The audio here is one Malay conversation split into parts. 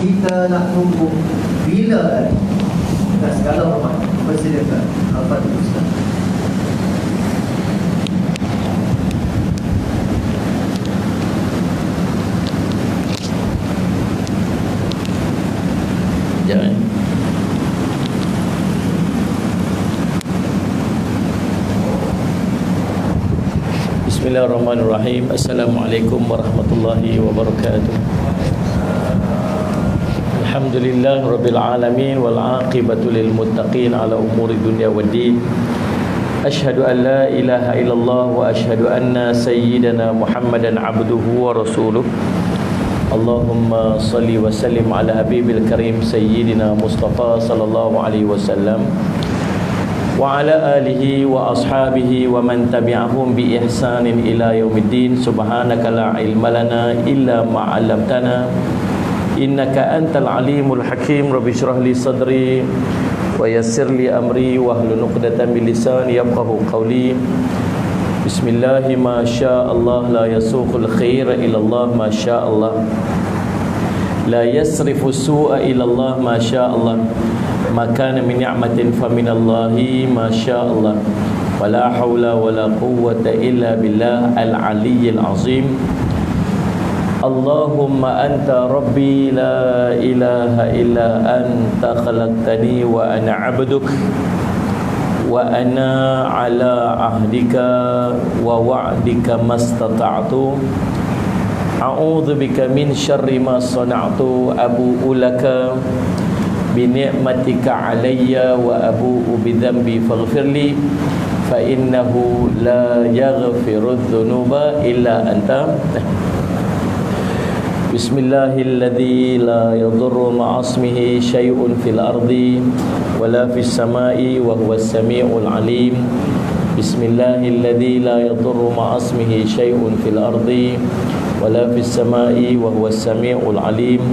kita nak tunggu bila lagi? Dan segala hormat bersediakan Al-Fatihah Ustaz. Jangan. Bismillahirrahmanirrahim. Assalamualaikum warahmatullahi wabarakatuh. Alhamdulillah rabbil alamin wal aqibatu lil muttaqin ala umuri dunya waddin. Asyhadu an la ilaha illallah wa asyhadu anna sayyidana Muhammadan abduhu wa rasuluh. Allahumma salli wa sallim ala habibil karim sayyidina Mustafa sallallahu alaihi wasallam wa ala alihi wa ashabihi wa man tabi'ahum bi ihsanin ila yaumiddin. Subhanaka la ilma lana illa ma 'allamtana innaka antal alimul hakim. Rabbi shrah li sadri wa yassir li amri wa hlul 'uqdatam min lisani yafqahu qawli. Bismillahi ma syaa Allah la yasuqul khaira illa Allah ma syaa Allah la yasrifu su'a illa Allah ma syaa Allah ma kana min ni'matin fa min Allahi ma syaa Allah wa la haula wa la quwwata illa billah al-aliyyil azim. Allahumma anta rabbi la ilaha illa anta khalaqtani wa ana 'abduk wa ana ala ahdika wa wa'dika mastata'tu. A'udzu bika min syarri ma sana'tu. Abu'u laka bi ni'matika 'alayya wa abu'u bi dhanbi faghfirli fa innahu la yaghfiru dzunuba illa anta. Bismillahilladzi la yadurru ma'asmihi syai'un fil ardi wala fis sama'i wa huwas sami'ul alim. Bismillahilladzi la yadurru ma'asmihi syai'un fil ardi wala fis sama'i wa huwas sami'ul alim.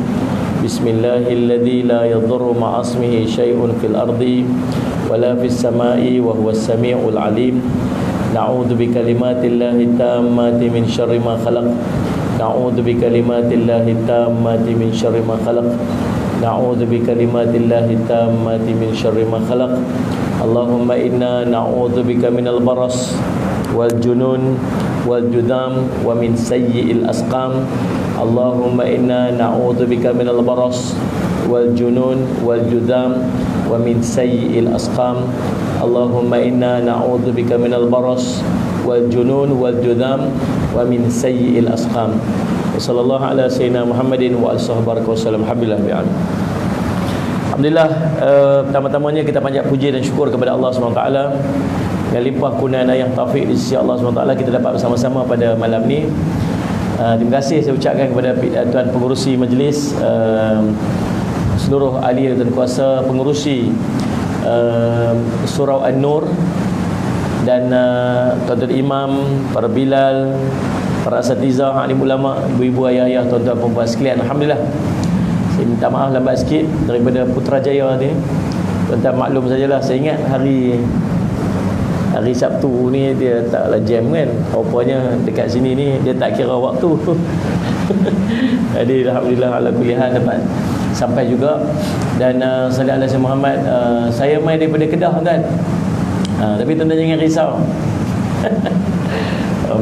Bismillahilladzi la yadurru ma'asmihi syai'un fil ardi wala fis sama'i wa huwas sami'ul alim. Na'udzu bikalimatillahi tammati min syarri ma khalaq. Na'udzu bikalimatillahi tammati min syarri ma khalaq. Na'udzu bikalimatillahi tammati min syarri ma khalaq. Allahumma inna na'udzu bika minal baras wal junun wal judam wa min sayyi'il asqam. Allahumma inna na'udzu bika minal baras wal junun wal judam wa min sayyi'il asqam. Allahumma inna na'udzu bika minal baras wal junun wal judam wa min sayyi'il asqam. Wa sallallahu ala sayyidina Muhammadin wa alihi wasallam. Alhamdulillah bi'an. Alhamdulillah, pertama-tamanya kita panjat puji dan syukur kepada Allah SWT dengan limpah kurniaan yang taufik di sisi Allah SWT kita dapat bersama-sama pada malam ni. Terima kasih saya ucapkan kepada tuan pengurusi majlis, seluruh ahli dan kuasa pengurusi Surau An-Nur dan tuan-tuan imam, para bilal, para asatizah, alim ulama, ibu-ibu, ayah-ayah, tuan-tuan perempuan sekalian. Alhamdulillah. Saya minta maaf lambat sikit daripada Putrajaya ni. Tuan-tuan maklum sajalah, saya ingat hari Sabtu ni dia taklah jam kan. Rupanya dekat sini ni dia tak kira waktu. Jadi alhamdulillah ala kulli hal dapat sampai juga. Dan sallallahu alaihi Muhammad, saya mai daripada Kedah kan. Tapi tuan-tuan jangan risau.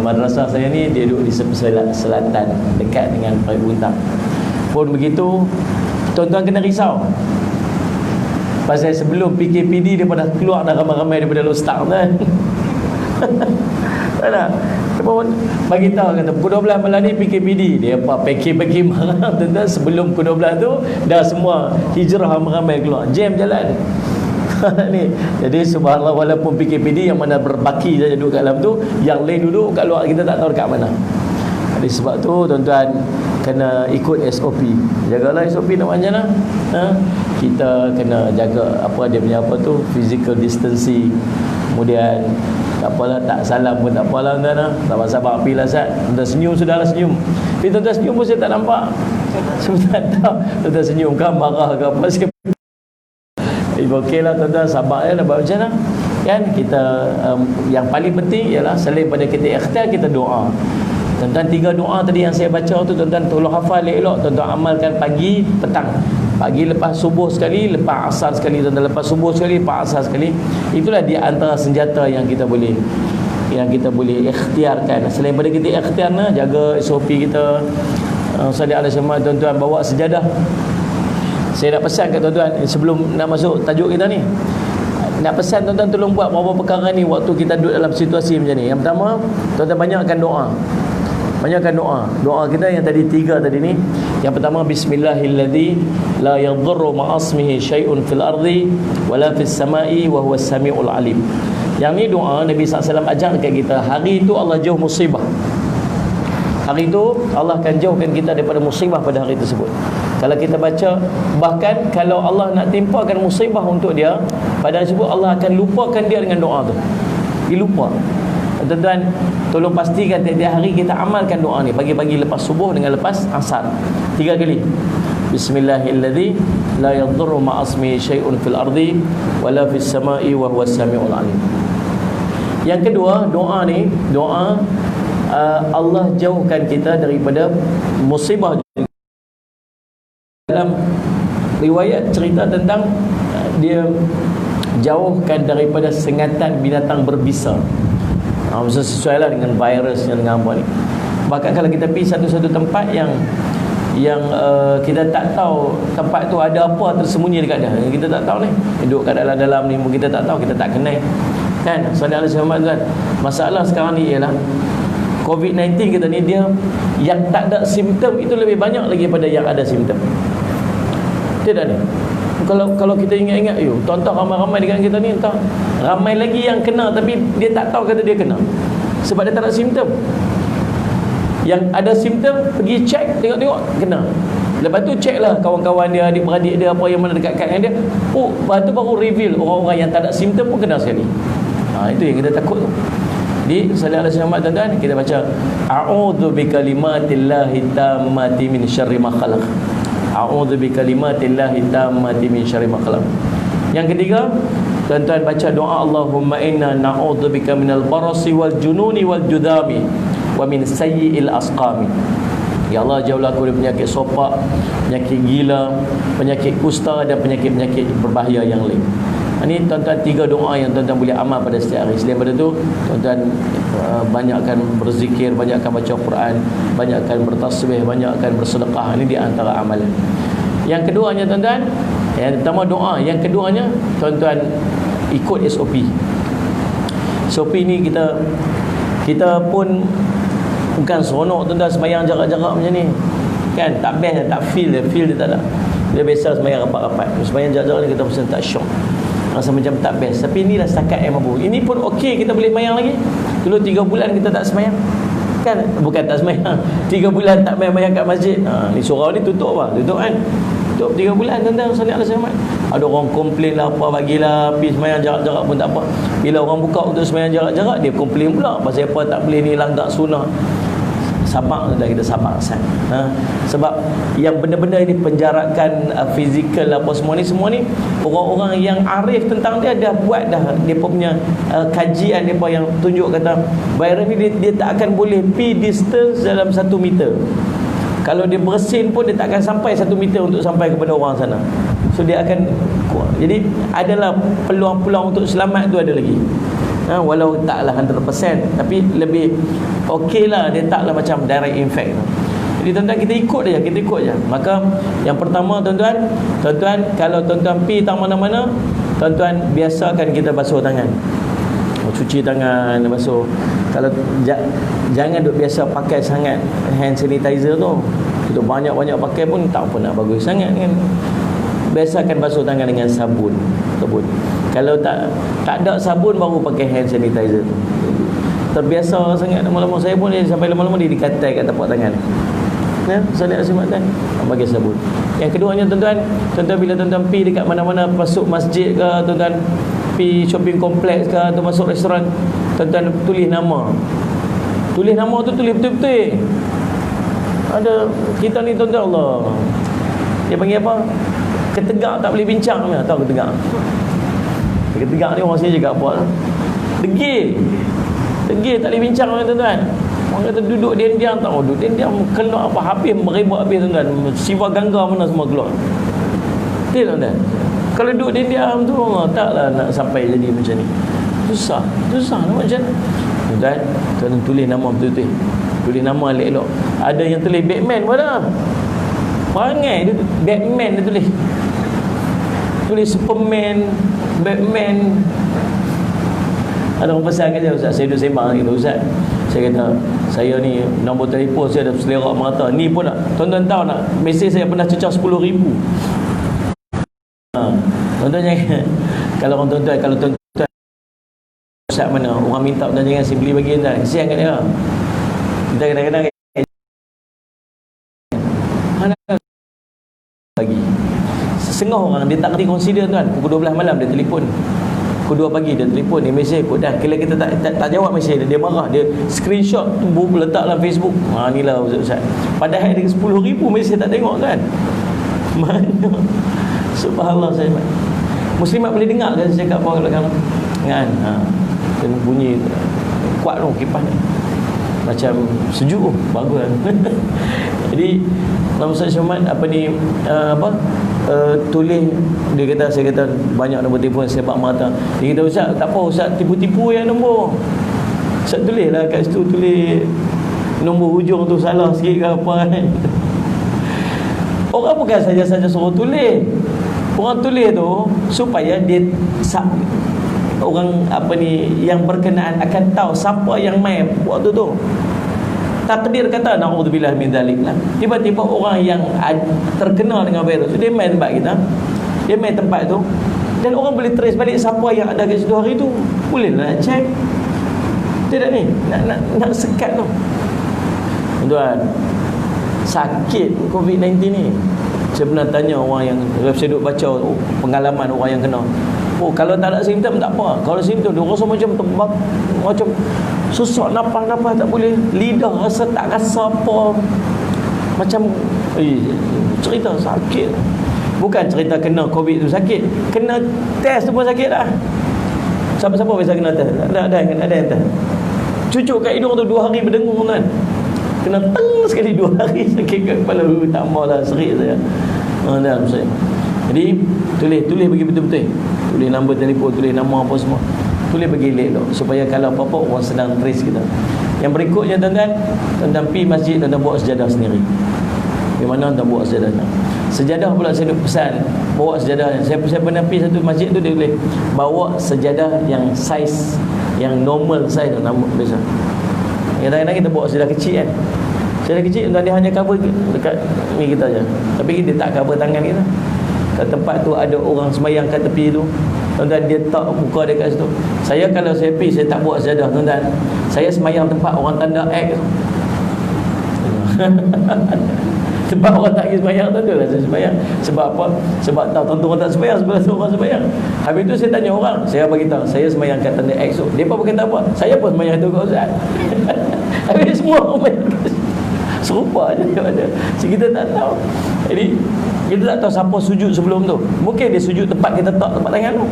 Madrasah saya ni dia duduk di selatan dekat dengan Pari Buntang. Pun begitu, tuan-tuan kena risau. Pasal sebelum PKPD dia pada keluar dah ramai-ramai daripada Lostang kan. Tak nak. Bagi tahu kata pukul 12 malam ni PKPD. Dia apa peki-peki marah tuan-tuan, sebelum pukul 12 tu dah semua hijrah ramai-ramai keluar. Jam jalan. Ni. Jadi subhanallah, walaupun PKPD yang mana berbaki saja duduk kat dalam tu, yang lain duduk kat luar, kita tak tahu dekat mana. Jadi sebab tu tuan-tuan kena ikut SOP. Jagalah SOP nak macam mana? Kita kena jaga apa dia punya apa tu, physical distancing. Kemudian tak apalah, tak salam pun tak apalah tuan-tuan. Sabar-sabar apilah Ustaz. Tuan senyum sudahlah senyum. Tapi tuan-tuan senyum pun saya tak nampak. Saya tak tahu tuan-tuan senyum kan, marah ke apa. Saya okeylah tuan-tuan, sabar ya, nak buat macam mana? Kan kita yang paling penting ialah selain pada kita ikhtiar, kita doa. Tuan-tuan, 3 doa tadi yang saya baca tu tuan-tuan tolong hafal elok, tuan-tuan amalkan pagi, petang. Pagi lepas subuh sekali, lepas asar sekali, tuan-tuan, lepas subuh sekali, lepas asar sekali. Itulah di antara senjata yang kita boleh ikhtiarkan. Selain daripada kita ikhtiar, jaga SOP kita. Salih alaihi wasallam, tuan-tuan bawa sejadah. Saya nak pesan kat tuan-tuan sebelum nak masuk tajuk kita ni. Nak pesan tuan-tuan tolong buat beberapa perkara ni waktu kita duduk dalam situasi macam ni. Yang pertama, tuan-tuan banyakkan doa. Banyakkan doa. Doa kita yang tadi 3 tadi ni. Yang pertama, bismillahilladzi la yadhurru ma'asmihi syai'un fil ardi wala fis sama'i wa huwas samiul alim. Yang ni doa Nabi SAW ajar dekat kita. Hari itu Allah jauh musibah. Hari itu Allah akan jauhkan kita daripada musibah pada hari tersebut. Kalau kita baca, bahkan kalau Allah nak timpakan musibah untuk dia, pada hari tersebut Allah akan lupakan dia dengan doa tu. Dia lupa. Tuan-tuan, tolong pastikan tiap-tiap hari kita amalkan doa ni. Pagi-pagi lepas subuh dengan lepas asar. 3 kali. Bismillahilladzi la yadhurru ma'asmihi syai'un fil ardi wala fis sama'i wa huwas samiul alim. Yang kedua, doa ni, doa Allah jauhkan kita daripada musibah. Dalam riwayat cerita tentang dia jauhkan daripada sengatan binatang berbisa. Maksudnya sesuai lah dengan virus yang dengan apa ni. Bahkan kalau kita pergi satu-satu tempat yang kita tak tahu tempat tu ada apa tersembunyi dekat dia, kita tak tahu ni, duduk kat dalam ni kita tak tahu, kita tak kenal kan. Saudara selamat kan, masalah sekarang ni ialah COVID-19 kita ni, dia yang tak ada simptom itu lebih banyak lagi daripada yang ada simptom. Tidak ni. Kalau kita ingat-ingat, tuan-tuan ramai-ramai dengan kita ni, entah ramai lagi yang kena tapi dia tak tahu kata dia kena sebab dia tak ada simptom. Yang ada simptom pergi cek, tengok-tengok kena. Lepas tu cek lah kawan-kawan dia, adik-beradik dia, apa yang mana dekat-dekat dengan dia. Lepas tu baru reveal orang-orang yang tak ada simptom pun kena sekali. Itu yang kita takut tu. Di sallallahu alaihi wasallam, tuan-tuan, kita baca a'udzu bikalimatillahi tammati min syarri ma khalaq. A'udzu bikalimatillahi tammati min syarri ma khalaq. Yang ketiga, tuan-tuan baca doa Allahumma inna na'udzubika minal barasi wal jununi wal judami wa min sayyi'il asqami. Ya Allah, jauhlah aku dari penyakit sopak, penyakit gila, penyakit kusta dan penyakit-penyakit berbahaya yang lain. Ini tuan-tuan 3 doa yang tuan-tuan boleh amal pada setiap hari. Selain daripada tu, tuan-tuan banyakkan berzikir, banyakkan baca Quran, banyakkan bertasbih, banyakkan bersedekah. Ini di antara amalan. Yang keduanya, tuan-tuan, yang pertama doa, yang keduanya tuan-tuan ikut SOP. SOP ni kita pun bukan seronok tuan-tuan sembahyang jarak-jarak macam ni. Kan tak best, tak feel dia tak ada. Dia biasa sembahyang rapat-rapat. Sembahyang jarak-jarak ni kita pun tak syok. Rasa macam tak best. Tapi inilah setakat yang mampu. Ini pun okey, kita boleh sembahyang lagi. Dulu 3 bulan kita tak sembahyang. Kan bukan tak sembahyang, 3 bulan tak sembahyang kat masjid. Ni surau ni tutup apa? Tutup kan? Tutup 3 bulan tuan-tuan sallallahu alaihi wasallam. Ada orang komplain lah apa, bagilah pergi sembahyang jarak-jarak pun tak apa. Bila orang buka untuk sembahyang jarak-jarak, dia komplain pula pasal apa tak boleh ni, langgar sunnah. Sabar dah, kita sabar sebab yang benda-benda ini penjarakan fizikal apa semua ni orang-orang yang arif tentang dia dah buat dah depa punya kajian depa yang tunjuk kata virus ni dia tak akan boleh pergi distance dalam 1 meter. Kalau dia bersin pun dia tak akan sampai 1 meter untuk sampai kepada orang sana. So dia akan jadi adalah peluang-peluang untuk selamat tu ada lagi. Walau taklah 100%, tapi lebih okey lah, dia taklah macam direct infect. Jadi tuan-tuan kita ikut je. Maka yang pertama tuan-tuan kalau tuan-tuan pergi tak mana-mana, tuan-tuan biasakan kita basuh tangan. Cuci tangan, basuh. Kalau jangan duk biasa pakai sangat hand sanitizer tu. Kita banyak-banyak pakai pun tak apa nak bagus sangat kan. Biasakan basuh tangan dengan sabun. Kalau tak ada sabun baru pakai hand sanitizer. Terbiasa sangat lama-lama. Saya pun sampai lama-lama dia dikatai kat tapak tangan. Saya nak simak kan pakai sabun. Yang keduanya tuan-tuan bila tuan-tuan pergi dekat mana-mana, masuk masjid ke, tuan-tuan pergi shopping kompleks ke, atau masuk restoran, tuan-tuan tulis nama. Tulis nama tu tulis betul-betul. Ada kita ni tuan-tuan, Allah, dia panggil apa? Ketegak tak boleh bincang. Tahu ketegak? Ketegak ni orang sini juga buat. Degil tak boleh bincang tuan-tuan. Orang kata duduk diam-diam, tak duduk diam-diam, keluar apa habis, meribut habis tuan-tuan. Siva gangga mana semua keluar. Betul tuan-tuan? Kalau duduk diam-diam tu, taklah nak sampai jadi macam ni. Susah nak macam mana. Tuan-tuan tulis nama betul-betul. Tulis nama elok-elok. Ada yang tulis Batman pun dah. Perangai dia, Batman dia tulis. Tulis Superman, Batman. Ada orang pesan kat saya, Ustaz, saya duduk sembang gitu, Ustaz. Saya kata, saya ni nombor telefon saya dah selerak merata. Ni pun nak, tuan-tuan tahu nak, mesej saya pernah cecah 10,000. Tuan-tuan jangan, kalau tuan-tuan Ustaz mana, orang minta tuan jangan saya beli bagi tuan. Kesian kat dia. Kita kadang-kadang mana lagi setengah orang dia tak kerti consider tuan. Pukul 12 malam dia telefon, pukul 2 pagi dia telefon, dia mesej kod dah. Kalau kita tak jawab mesej dia marah, dia screenshot tu letak dalam Facebook. Inilah Ustaz. Padahal ada 10,000 mesej tak tengok kan. Mana subhanallah. Saya muslimat boleh dengar ke saya cakap apa kalau kan dan bunyi kuat tu kipas ni macam sejuk bagus kan. Jadi Nama Ustaz Syahmat tulis, dia kata, saya kata banyak nombor telefon saya bak mata. Dia kata, Ustaz tak apa, Ustaz tipu-tipu yang nombor. Ustaz tulis lah kat situ, tulis nombor hujung tu salah sikit ke apa kan. Orang bukan saja-saja suruh tulis. Orang tulis tu supaya dia orang yang berkenaan akan tahu siapa yang main waktu tu. Takdir kata na'udzubillah min dzalik lah. Tiba-tiba orang yang terkenal dengan virus dia main tempat kita, dia main tempat tu, dan orang boleh trace balik siapa yang ada kat situ hari tu. Boleh nak check. Tidak ni nak sekat tu. Tuan, sakit COVID-19 ni. Saya pernah tanya orang yang saya duduk baca pengalaman orang yang kena. Kalau tak ada simptom tak apa. Kalau simptom dia rasa macam susah nafas tak boleh, lidah rasa tak rasa apa, macam cerita sakit. Bukan cerita kena COVID tu sakit, kena test tu pun sakit dah. Siapa-siapa biasa kena test? Ada yang test. Cucuk kat hidung tu 2 hari berdengung kan. Kena teng sekali 2 hari sakit kat kepala. Tak maulah serik saya. Dalam saya. Jadi tulis bagi betul-betul. Tulis nombor telefon, tulis nama apa semua. Tulis bagi elok supaya kalau apa-apa orang senang trace kita. Yang berikutnya tuan-tuan pergi masjid, tuan-tuan bawa sejadah sendiri. Di mana tuan bawa sejadah? Sejadah pula saya pesan bawa sejadah. Saya pernah pergi satu masjid tu, dia boleh bawa sejadah yang saiz yang normal size nama biasa. Kadang-kadang kita bawa sejadah kecil kan. Sejadah kecil tuan dia hanya cover dekat ni kita aja. Tapi dia tak cover tangan kita. Kat tempat tu ada orang sembahyang kat tepi tu. Tuan-tuan dia tak muka dia kat situ. Saya kalau saya pergi saya tak bawa sejadah tuan-tuan. Saya sembahyang tempat orang tanda X. Sebab orang tak pergi sembahyang tu lah saya sembahyang. Sebab apa? Sebab tahu tuan-tuan tak sembahyang, sebab orang sembahyang. Habis tu saya tanya orang, saya bagi tahu saya sembahyang kat tanda X tu. Depa berkata apa? Saya pun sembahyang tu kat Ustaz. Habis semua orang serupa je ada. So, kita tak tahu. Jadi kita tak tahu siapa sujud sebelum tu. Mungkin dia sujud tempat kita tak tempat tangan tu.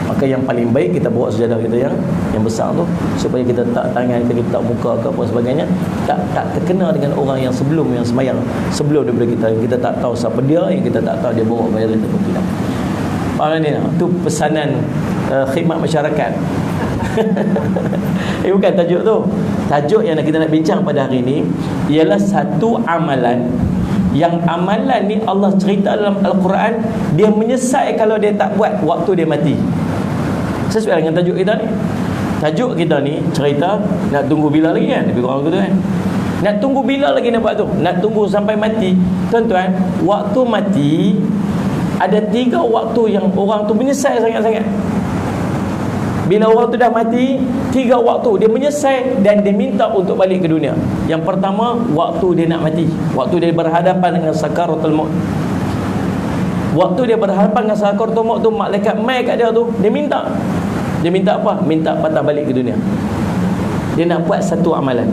Maka yang paling baik kita bawa sejadah kita yang besar tu supaya kita tak tangan kita tak muka ke apa sebagainya, tak terkena dengan orang yang sebelum yang sembahyang sebelum daripada kita tak tahu siapa dia, yang kita tak tahu dia bawa virus itu tidak. Faham ni? Tu pesanan khidmat masyarakat. Bukan tajuk tu. Tajuk yang kita nak bincang pada hari ini ialah satu amalan yang amalan ni Allah cerita dalam Al-Quran, dia menyesal kalau dia tak buat waktu dia mati. Sesuai dengan tajuk kita ni. Tajuk kita ni cerita nak tunggu bila lagi kan? Lebih kurang gitu kan. Nak tunggu bila lagi nak buat tu? Nak tunggu sampai mati. Tuan-tuan, waktu mati ada 3 waktu yang orang tu menyesal sangat-sangat. Bila orang tu dah mati, 3 waktu dia menyesal dan dia minta untuk balik ke dunia. Yang pertama, waktu dia nak mati, waktu dia berhadapan dengan sakaratul maut. Waktu dia berhadapan dengan sakaratul maut tu, malaikat mai kat dia tu, dia minta apa? Minta patah balik ke dunia. Dia nak buat satu amalan.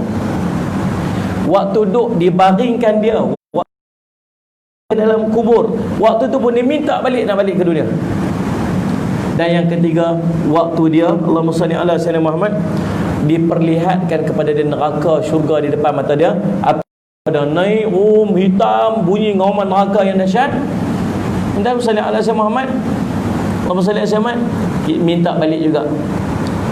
Waktu duduk dibaringkan dia dalam kubur, waktu tu pun dia minta nak balik ke dunia. Dan yang ketiga, waktu dia, Allahumma salli ala sayyidina Muhammad, diperlihatkan kepada dia neraka syurga di depan mata dia. Ada naik hitam, bunyi ngawan neraka yang dahsyat. Dan salli ala Sayyidina Muhammad, Allahumma salli ala Sayyidina Muhammad, minta balik juga.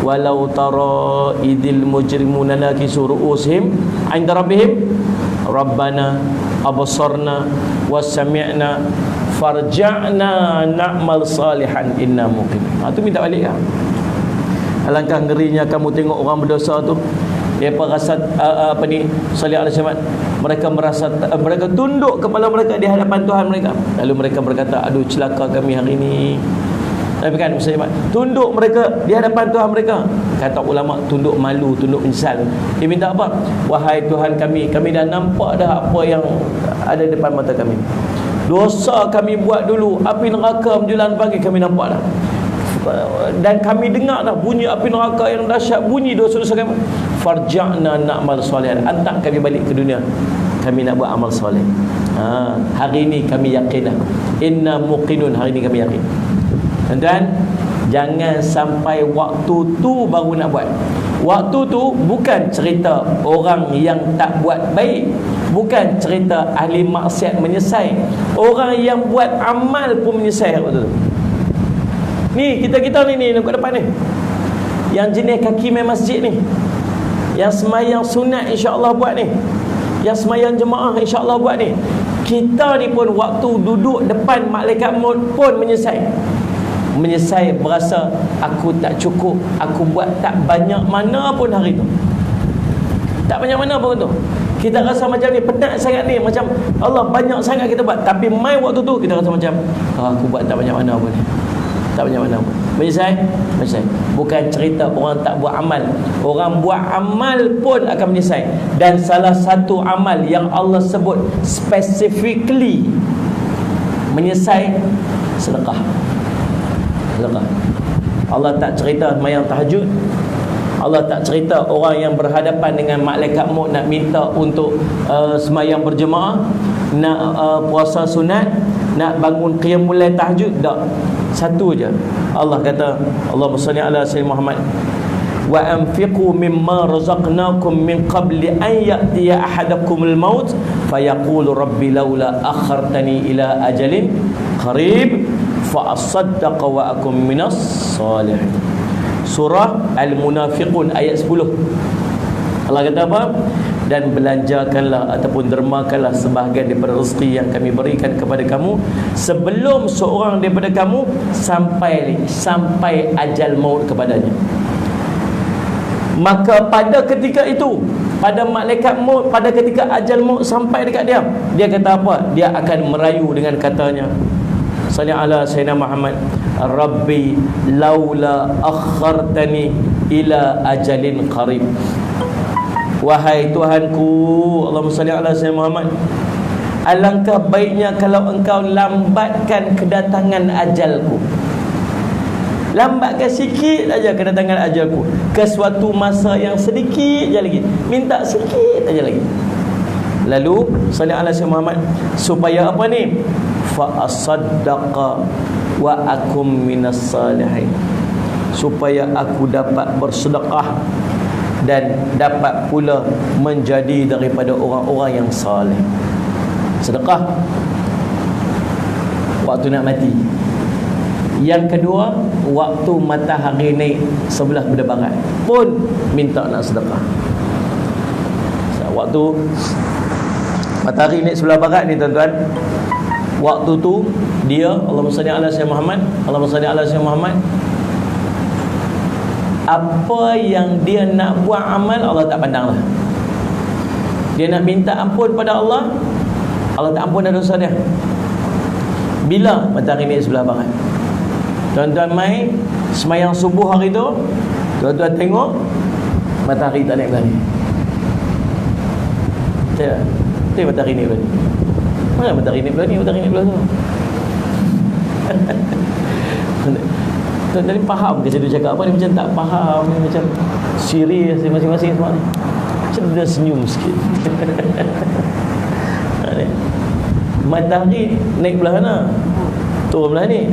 Walau tara idil mujrimuna nakisu ru'usihim 'inda rabbihim rabbana absarna wasami'na farja'na na'mal salihan inna muqim. Tu minta balik lah. Alangkah ngerinya kamu tengok orang berdosa tu, mereka rasa salli ala Muhammad, mereka merasa mereka tunduk kepala mereka di hadapan Tuhan mereka. Lalu mereka berkata, aduh celaka kami hari ini. Tapi kan Muhammad tunduk mereka di hadapan Tuhan mereka. Kata ulama, tunduk malu, tunduk menyesal. Dia minta apa? Wahai Tuhan kami dah nampak dah apa yang ada depan mata kami. Dosa kami buat dulu, api neraka menjulang pagi kami nampak dah. Dan kami dengar dah bunyi api neraka yang dahsyat, bunyi dosa-dosa kami. Farja'na na'mal salihan, hantar kami balik ke dunia, kami nak buat amal soleh. Hari ini kami yakin dah, inna muqinun, hari ini kami yakin. Tuan-tuan, jangan sampai waktu tu baru nak buat. Waktu tu bukan cerita orang yang tak buat baik, bukan cerita ahli maksiat menyesal. Orang yang buat amal pun menyesal waktu tu. Ni kita ni dekat depan ni, yang jenis kaki main masjid ni, yang semayang sunat insya-Allah buat ni, yang semayang jemaah insya-Allah buat ni. Kita ni pun waktu duduk depan malaikat maut pun menyesal. Menyesal, berasa aku tak cukup, aku buat tak banyak mana pun hari tu. Tak banyak mana pun tu. Kita rasa macam ni, penat sangat ni, macam Allah banyak sangat kita buat. Tapi mai waktu tu kita rasa macam aku buat tak banyak mana pun ni. Tak banyak mana pun. Menyesal? Menyesal. Bukan cerita orang tak buat amal. Orang buat amal pun akan menyesal. Dan salah satu amal yang Allah sebut specifically menyesal, sedekah. Sedekah. Allah tak cerita sembahyang tahajud. Allah tak cerita orang yang berhadapan dengan malaikat maut nak minta untuk sembahyang berjemaah, nak puasa sunat, nak bangun qiyamul lail tahajud. Tak. Satu je. Allah kata, Allahumma salli ala Sayyidina Muhammad, wa anfiqu mimma razaqnakum min qabli an ya'tiya ahadakumul maut fayaqulu rabbi laula akhartani ila ajalin qarib fa asaddaqa wa akum minas salihin. Surah Al-Munafiqun ayat 10. Allah kata apa? Dan belanjakanlah ataupun dermakanlah sebahagian daripada rezeki yang kami berikan kepada kamu sebelum seorang daripada kamu sampai ajal maut kepadanya. Maka pada ketika itu, pada malaikat maut, pada ketika ajal maut sampai dekat dia, dia kata apa? Dia akan merayu dengan katanya, salli ala Sayyidina Muhammad, Rabbi laula akhartani ila ajalin qarib. Wahai Tuhanku, Allahumma salli ala Sayyidina Muhammad, alangkah baiknya kalau engkau lambatkan kedatangan ajalku. Lambatkan sikit aja kedatangan ajalku ke suatu masa yang sedikit je lagi. Minta sikit aja lagi. Lalu salli ala Sayyidina Muhammad, supaya apa ni? Fa asaddaqa wa akum minas salihin. Supaya aku dapat bersedekah dan dapat pula menjadi daripada orang-orang yang saleh. Sedekah waktu nak mati. Yang kedua, waktu matahari naik sebelah berdebaran pun minta nak sedekah. Waktu matahari naik sebelah barat ni tuan-tuan, waktu tu dia, Allahumma salli ala Sayyidina Muhammad, Allahumma salli ala Sayyidina Muhammad, apa yang dia nak buat amal Allah tak pandang lah. Dia nak minta ampun pada Allah, Allah tak ampun dah dosa dia. Bila matahari naik sebelah barat, tuan-tuan mai semayang subuh hari tu, tuan-tuan tengok matahari tak naik lagi. Tengok matahari naik lagi. Mana matahari naik lagi? Matahari naik lagi. Tuan-tuan ni faham ke saya cakap apa? Ni macam tak faham, ni macam serius masing-masing semua ni. Macam dia senyum sikit. Matahari naik belah mana? Turun belah ni.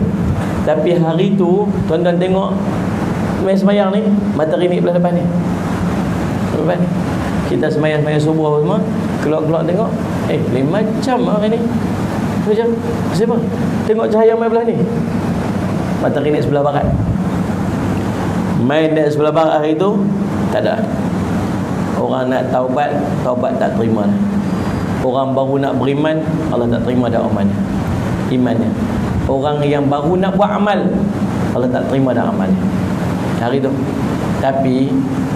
Tapi hari tu tuan-tuan tengok main semayang ni, matahari naik belah depan ni. Lepas kita semayang-semayang subuh semua, keluar-keluar tengok, lain macam hari ni. Macam siapa? Tengok cahaya main belah ni. Matahari naik sebelah barat. Main naik sebelah barat hari tu tak ada. Orang nak taubat tak terima. Orang baru nak beriman, Allah tak terima dah imannya. Orang yang baru nak buat amal, Allah tak terima dah amalnya hari tu. Tapi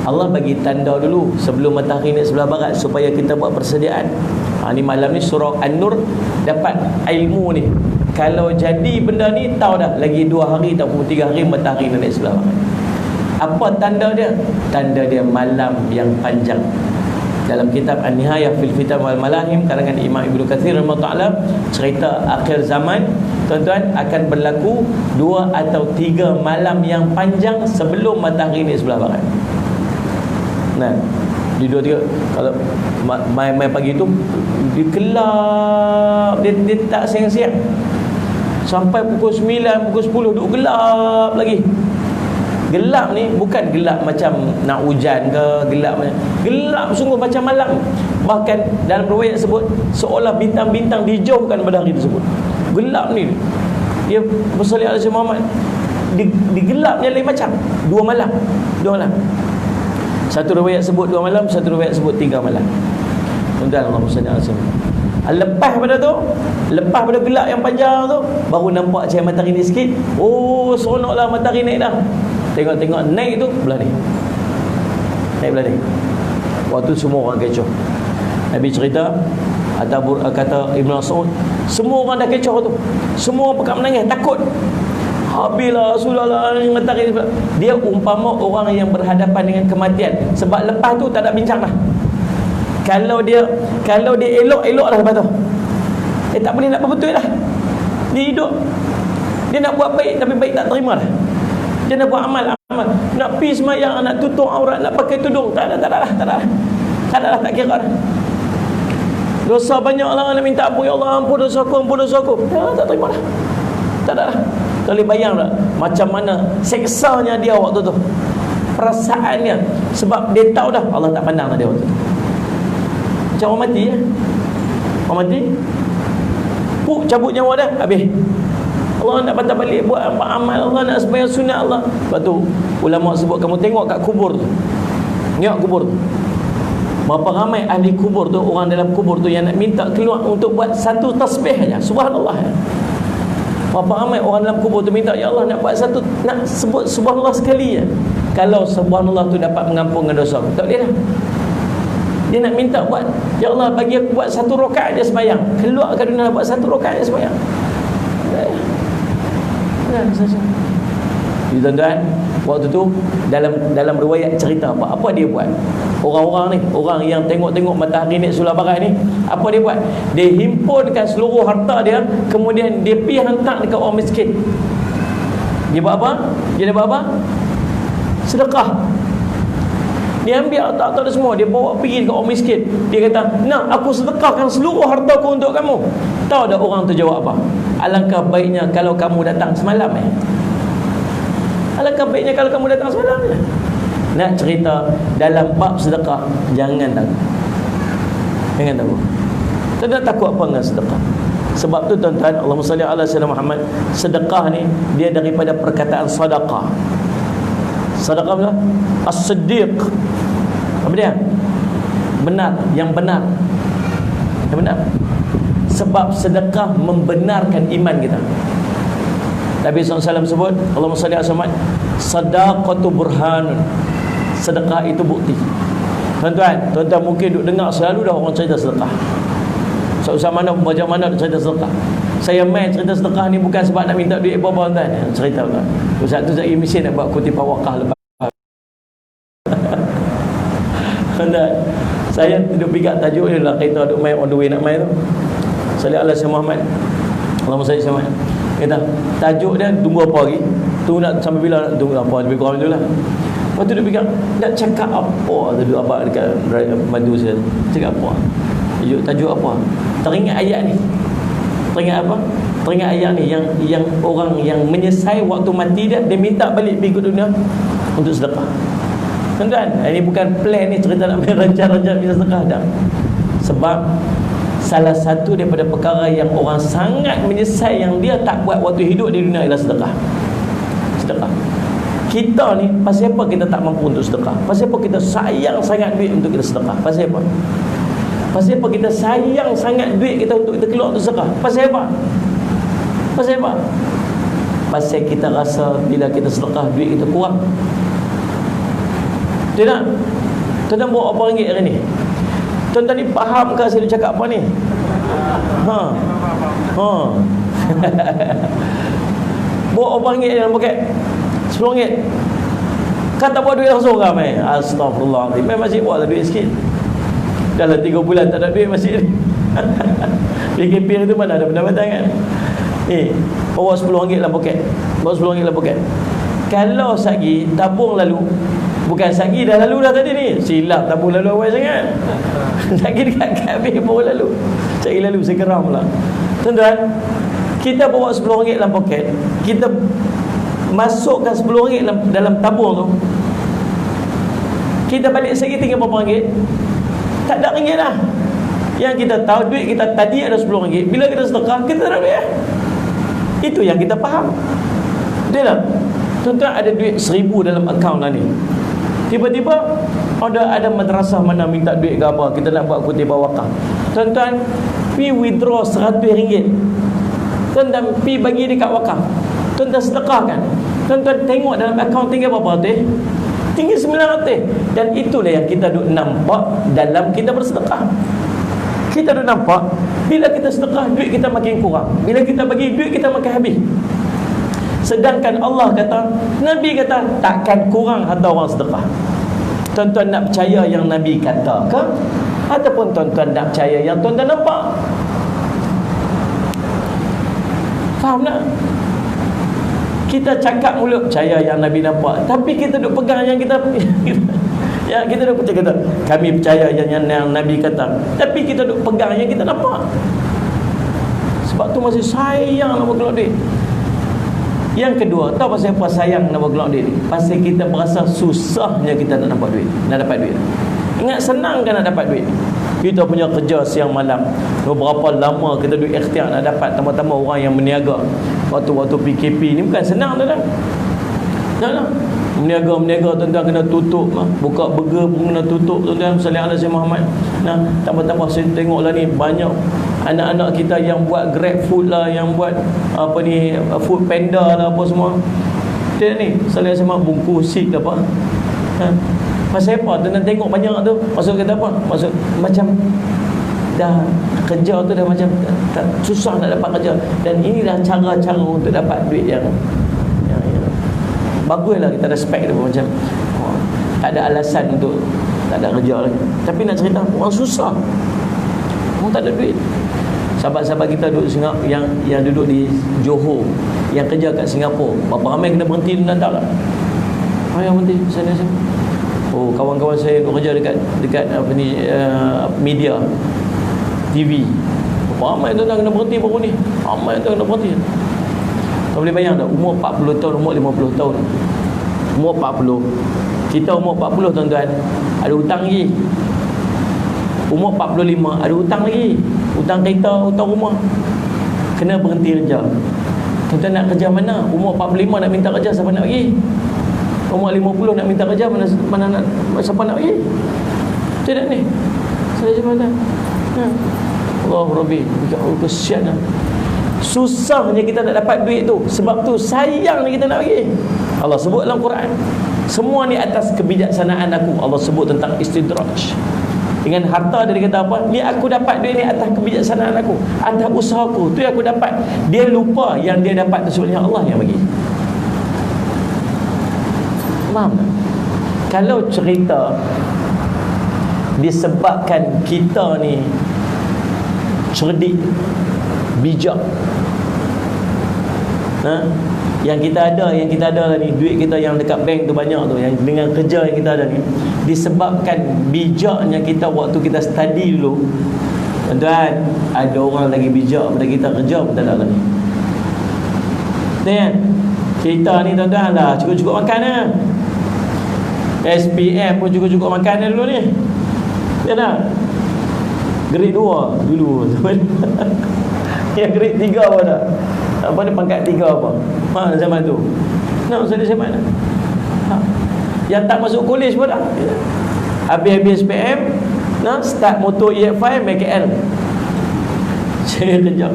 Allah bagi tanda dulu sebelum matahari naik sebelah barat supaya kita buat persediaan. Ni malam ni surah An-Nur dapat ilmu ni. Kalau jadi benda ni tahu dah lagi 2 hari ataupun 3 hari matahari naik sebelah barat. Apa tanda dia? Tanda dia malam yang panjang. Dalam kitab An-Nihayah fil Fitan wal Malahim karangan Imam Ibnu Katsir rahimahullah, cerita akhir zaman tuan-tuan akan berlaku 2 atau 3 malam yang panjang sebelum matahari naik sebelah barat. Nah, di 2-3 kalau main pagi tu dia gelap, dia tak siang-siang sampai pukul 9, pukul 10 duk gelap lagi. Gelap ni bukan gelap macam nak hujan ke, gelap sungguh macam malam. Bahkan dalam riwayat sebut seolah bintang-bintang dijauhkan pada hari tersebut. Gelap ni dia bersalih alaihi Muhammad digelapnya lain macam 2 malam. Satu riwayat sebut 2 malam, satu riwayat sebut 3 malam. Tuan-tuan, Allahumma salli ala sayyidina. Lepas pada gelap yang panjang tu baru nampak cahaya matahari ni sikit. Oh, seronoklah matahari naik dah. Tengok naik tu belah ni. Naik belah ni. Waktu semua orang kecoh. Nabi cerita kata Ibn Mas'ud, semua orang dah kecoh tu. Semua pekat menangis, takut. Habislah Rasulullah matahari ni. Dia umpama orang yang berhadapan dengan kematian. Sebab lepas tu tak ada bincang dah. Kalau dia elok dah lepas tu. Tak boleh nak berbetul dah. Dia hidup. Dia nak buat baik tapi baik tak terima dah. Dia nak buat amal. Nak pergi semayang, nak tutup aurat, nak pakai tudung, tak ada dah, tak kira dah. Dosa banyak lah, nak minta ampun, ya Allah ampun dosaku. Tak terima dah. Tak ada dah. Boleh bayang tak macam mana seksanya dia waktu tu, perasaannya, sebab dia tahu dah Allah tak pandang dah dia waktu tu. Macam orang mati ya. Orang mati cabut nyawa dah, habis. Allah nak patah balik buat amal, Allah nak sembahyang sunat Allah. Lepas tu ulama sebut, kamu tengok kat kubur tu, tengok kubur tu, berapa ramai ahli kubur tu, orang dalam kubur tu yang nak minta keluar untuk buat satu tasbih aja, subhanallah. Berapa ramai orang dalam kubur tu minta, ya Allah nak buat satu, nak sebut subhanallah sekali ya. Kalau subhanallah tu dapat mengampunkan dosa, tak boleh dah. Dia nak minta buat, ya Allah bagi aku buat 1 rakaat je sembahyang, keluar ke dunia buat 1 rakaat je sembahyang. Jadi tuan-tuan, waktu tu dalam riwayat cerita apa dia buat? Orang-orang ni, orang yang tengok matahari naik sebelah barat ni, apa dia buat? Dia himpunkan seluruh harta dia, kemudian dia pergi hantar dekat orang miskin. Dia buat apa? Sedekah. Dia ambil harta-harta dia semua, dia bawa pergi dekat orang miskin. Dia kata, nak aku sedekahkan seluruh hartaku untuk kamu. Tahu tak orang tu jawab apa? Alangkah baiknya kalau kamu datang semalam. Alangkah baiknya kalau kamu datang semalam. Nak cerita dalam bab sedekah, jangan takut. Tidak takut apa dengan sedekah. Sebab tu tuan-tuan, Allahumma salli ala sayyidina Muhammad, sedekah ni dia daripada perkataan sadaqah. Sedekah apa? As-siddiq. Apa dia? Benar, yang benar. Yang benar. Sebab sedekah membenarkan iman kita. Nabi SAW sebut, Allahumma salli ala Muhammad, sadaqatu burhanun. Sedekah itu bukti. Tuan-tuan mungkin duk dengar selalu dah orang cerita sedekah. Macam mana cerita sedekah. Saya main cerita sedekah ni bukan sebab nak minta duit apa-apa tuan. Cerita tuan. Ustaz tu saya mesti nak buat kutipan wakaf lepas. Saya duduk pegang tajuk ni lah, kita duduk main on the way nak main tu. Sallallahu alaihi Muhammad. Allahumma salli alaihi Muhammad. Kata tajuk dia tunggu apa lagi? Tu nak sampai bila nak tunggu apa? Lebih kurang itulah. Lepas tu dia pegang nak cakap apa? Tadi abang dekat madu saya. Cakap apa? Tajuk apa? Teringat ayat ni. Teringat apa? Teringat ayat ni yang orang yang menyesal waktu mati dia minta balik pergi ke dunia untuk sedekah. Tuan-tuan, ini bukan plan ni cerita nak rancang-rancang bisa sedekah dah. Sebab salah satu daripada perkara yang orang sangat menyesal yang dia tak buat waktu hidup di dunia ialah sedekah. Sedekah. Kita ni pasal apa kita tak mampu untuk sedekah? Pasal apa kita sayang sangat duit untuk kita sedekah? Pasal apa? Pasal apa kita sayang sangat duit kita untuk kita keluar untuk sedekah? Pasal apa? Pasal apa? Pasal kita rasa bila kita sedekah duit kita kurang. Tidak? Tuan-tuan bawa berapa ringgit hari ni? Tuan-tuan ni faham ke saya cakap apa ni? Bawa berapa ringgit dalam poket? 10 ringgit. Kata bawa duit langsung ramai. Astagfirullah. Main masjid buatlah duit sikit. Dalam 3 bulan tak ada duit masjid ni. PKP tu mana ada pendapatan kan? Bawa 10 ringgit dalam poket. Bawa 10 ringgit dalam poket. Kalau sagi tabung lalu, bukan sagi dah lalu dah tadi ni. Silap tabung lalu awal sangat. Sagi dekat habis baru lalu. Cari lalu saya geram pula. Tuan-tuan, kita bawa 10 ringgit dalam poket, kita masukkan 10 ringgit dalam tabung tu, kita balik segi tinggal berapa ringgit? Tak ada ringgit dah. Yang kita tahu duit kita tadi ada 10 ringgit. Bila kita sedekah, kita tak ada duit. Itu yang kita faham. Betul tak? Tuan-tuan ada duit 1,000 dalam akaun lah ni. Tiba-tiba ada madrasah mana minta duit ke apa, kita nak buat kutibah wakaf. Tuan-tuan pi withdraw 100 ringgit. Tuan-tuan pi bagi dekat wakaf. Tuan-tuan sedekahkan. Tuan-tuan tengok dalam akaun tinggal berapa tu? Tinggal 900. Dan itulah yang kita duk nampak dalam kita bersedekah. Kita duk nampak bila kita sedekah duit kita makin kurang. Bila kita bagi duit kita makin habis. Sedangkan Allah kata, Nabi kata takkan kurang harta orang sedekah. Tuan-tuan nak percaya yang Nabi kata ke? Ataupun tuan-tuan nak percaya yang tuan-tuan nampak? Faham tak? Kita cakap mulut percaya yang Nabi nampak, tapi kita duk pegang yang kita ya, kita duk kata kami percaya yang Nabi kata, tapi kita duk pegang yang kita nampak. Sebab tu masih sayang nak berkeluar duit. Yang kedua, tahu pasal apa sayang nak berkeluar duit ni? Pasal kita berasa susahnya kita nak dapat duit. Nak dapat duit. Ingat senang kan nak dapat duit? Kita punya kerja siang malam. Berapa lama kita duk ikhtiar nak dapat, tambah-tambah orang yang meniaga. Waktu-waktu PKP ni bukan senang tu dah. Tak. Meniaga tuan-tuan kena tutup. Buka burger pun kena tutup tuan-tuan. Salih ala Sayyid Muhammad. Nah, tambah-tambah saya tengoklah ni banyak anak-anak kita yang buat Grab food lah, yang buat apa ni, Food Panda lah, apa semua. Dia ni Salih sama bungkus sik apa. Pasal apa? Tuan-tuan tengok banyak tu. Maksud kata apa? Maksud macam dah kerja tu dah macam tak, susah nak dapat kerja. Dan inilah cara-cara untuk dapat duit yang baguslah, kita respect dia macam tak ada alasan untuk tak ada kerja lagi. Tapi nak cerita orang susah, orang tak ada duit. Sahabat-sahabat kita duduk yang duduk di Johor, yang kerja kat Singapura, berapa ramai kena berhenti dan tak lah. Yang berhenti sana. Oh, kawan-kawan saya duduk kerja dekat apa ni, media TV. Berapa ramai tu kena berhenti baru ni. Ramai tu kena berhenti. Kau boleh bayang tak? Umur 40 tahun, umur 50 tahun. Umur 40. Kita umur 40 tuan-tuan, ada hutang lagi. Umur 45 ada hutang lagi. Hutang kereta, hutang rumah. Kena berhenti kerja. Tuan-tuan nak kerja mana? Umur 45 nak minta kerja, siapa nak pergi? Umur 50 nak minta kerja, mana nak, siapa nak pergi? Tidak ni. Saya cuma tak. Allah Rabbi, kesian lah. Susahnya kita nak dapat duit tu. Sebab tu sayangnya kita nak pergi. Allah sebut dalam Quran, semua ni atas kebijaksanaan aku. Allah sebut tentang istidraj. Dengan harta dia kata apa? Ni aku dapat duit ni atas kebijaksanaan aku, atas usahaku. Tu yang aku dapat. Dia lupa yang dia dapat tu sebenarnya Allah yang bagi. Faham tak? Kalau cerita disebabkan kita ni cerdik, bijak, yang kita ada lah ni, duit kita yang dekat bank tu banyak tu, yang dengan kerja yang kita ada ni, disebabkan bijaknya kita waktu kita study dulu. Tuan-tuan, ada orang lagi bijak pada kita kerja pun tak ada lagi. Kan? Kita ni tuan-tuan lah cukup-cukup makan lah. SPM pun cukup-cukup makan dulu ni. Ya tak? Grade 2 dulu. Yang grade 3 apa dah? Apa ni pangkat 3 apa? Zaman tu. Nak saya zaman mana? Yang tak masuk kolej pun dah. Habis SPM, start motor EF5 MKL. Saya kerja.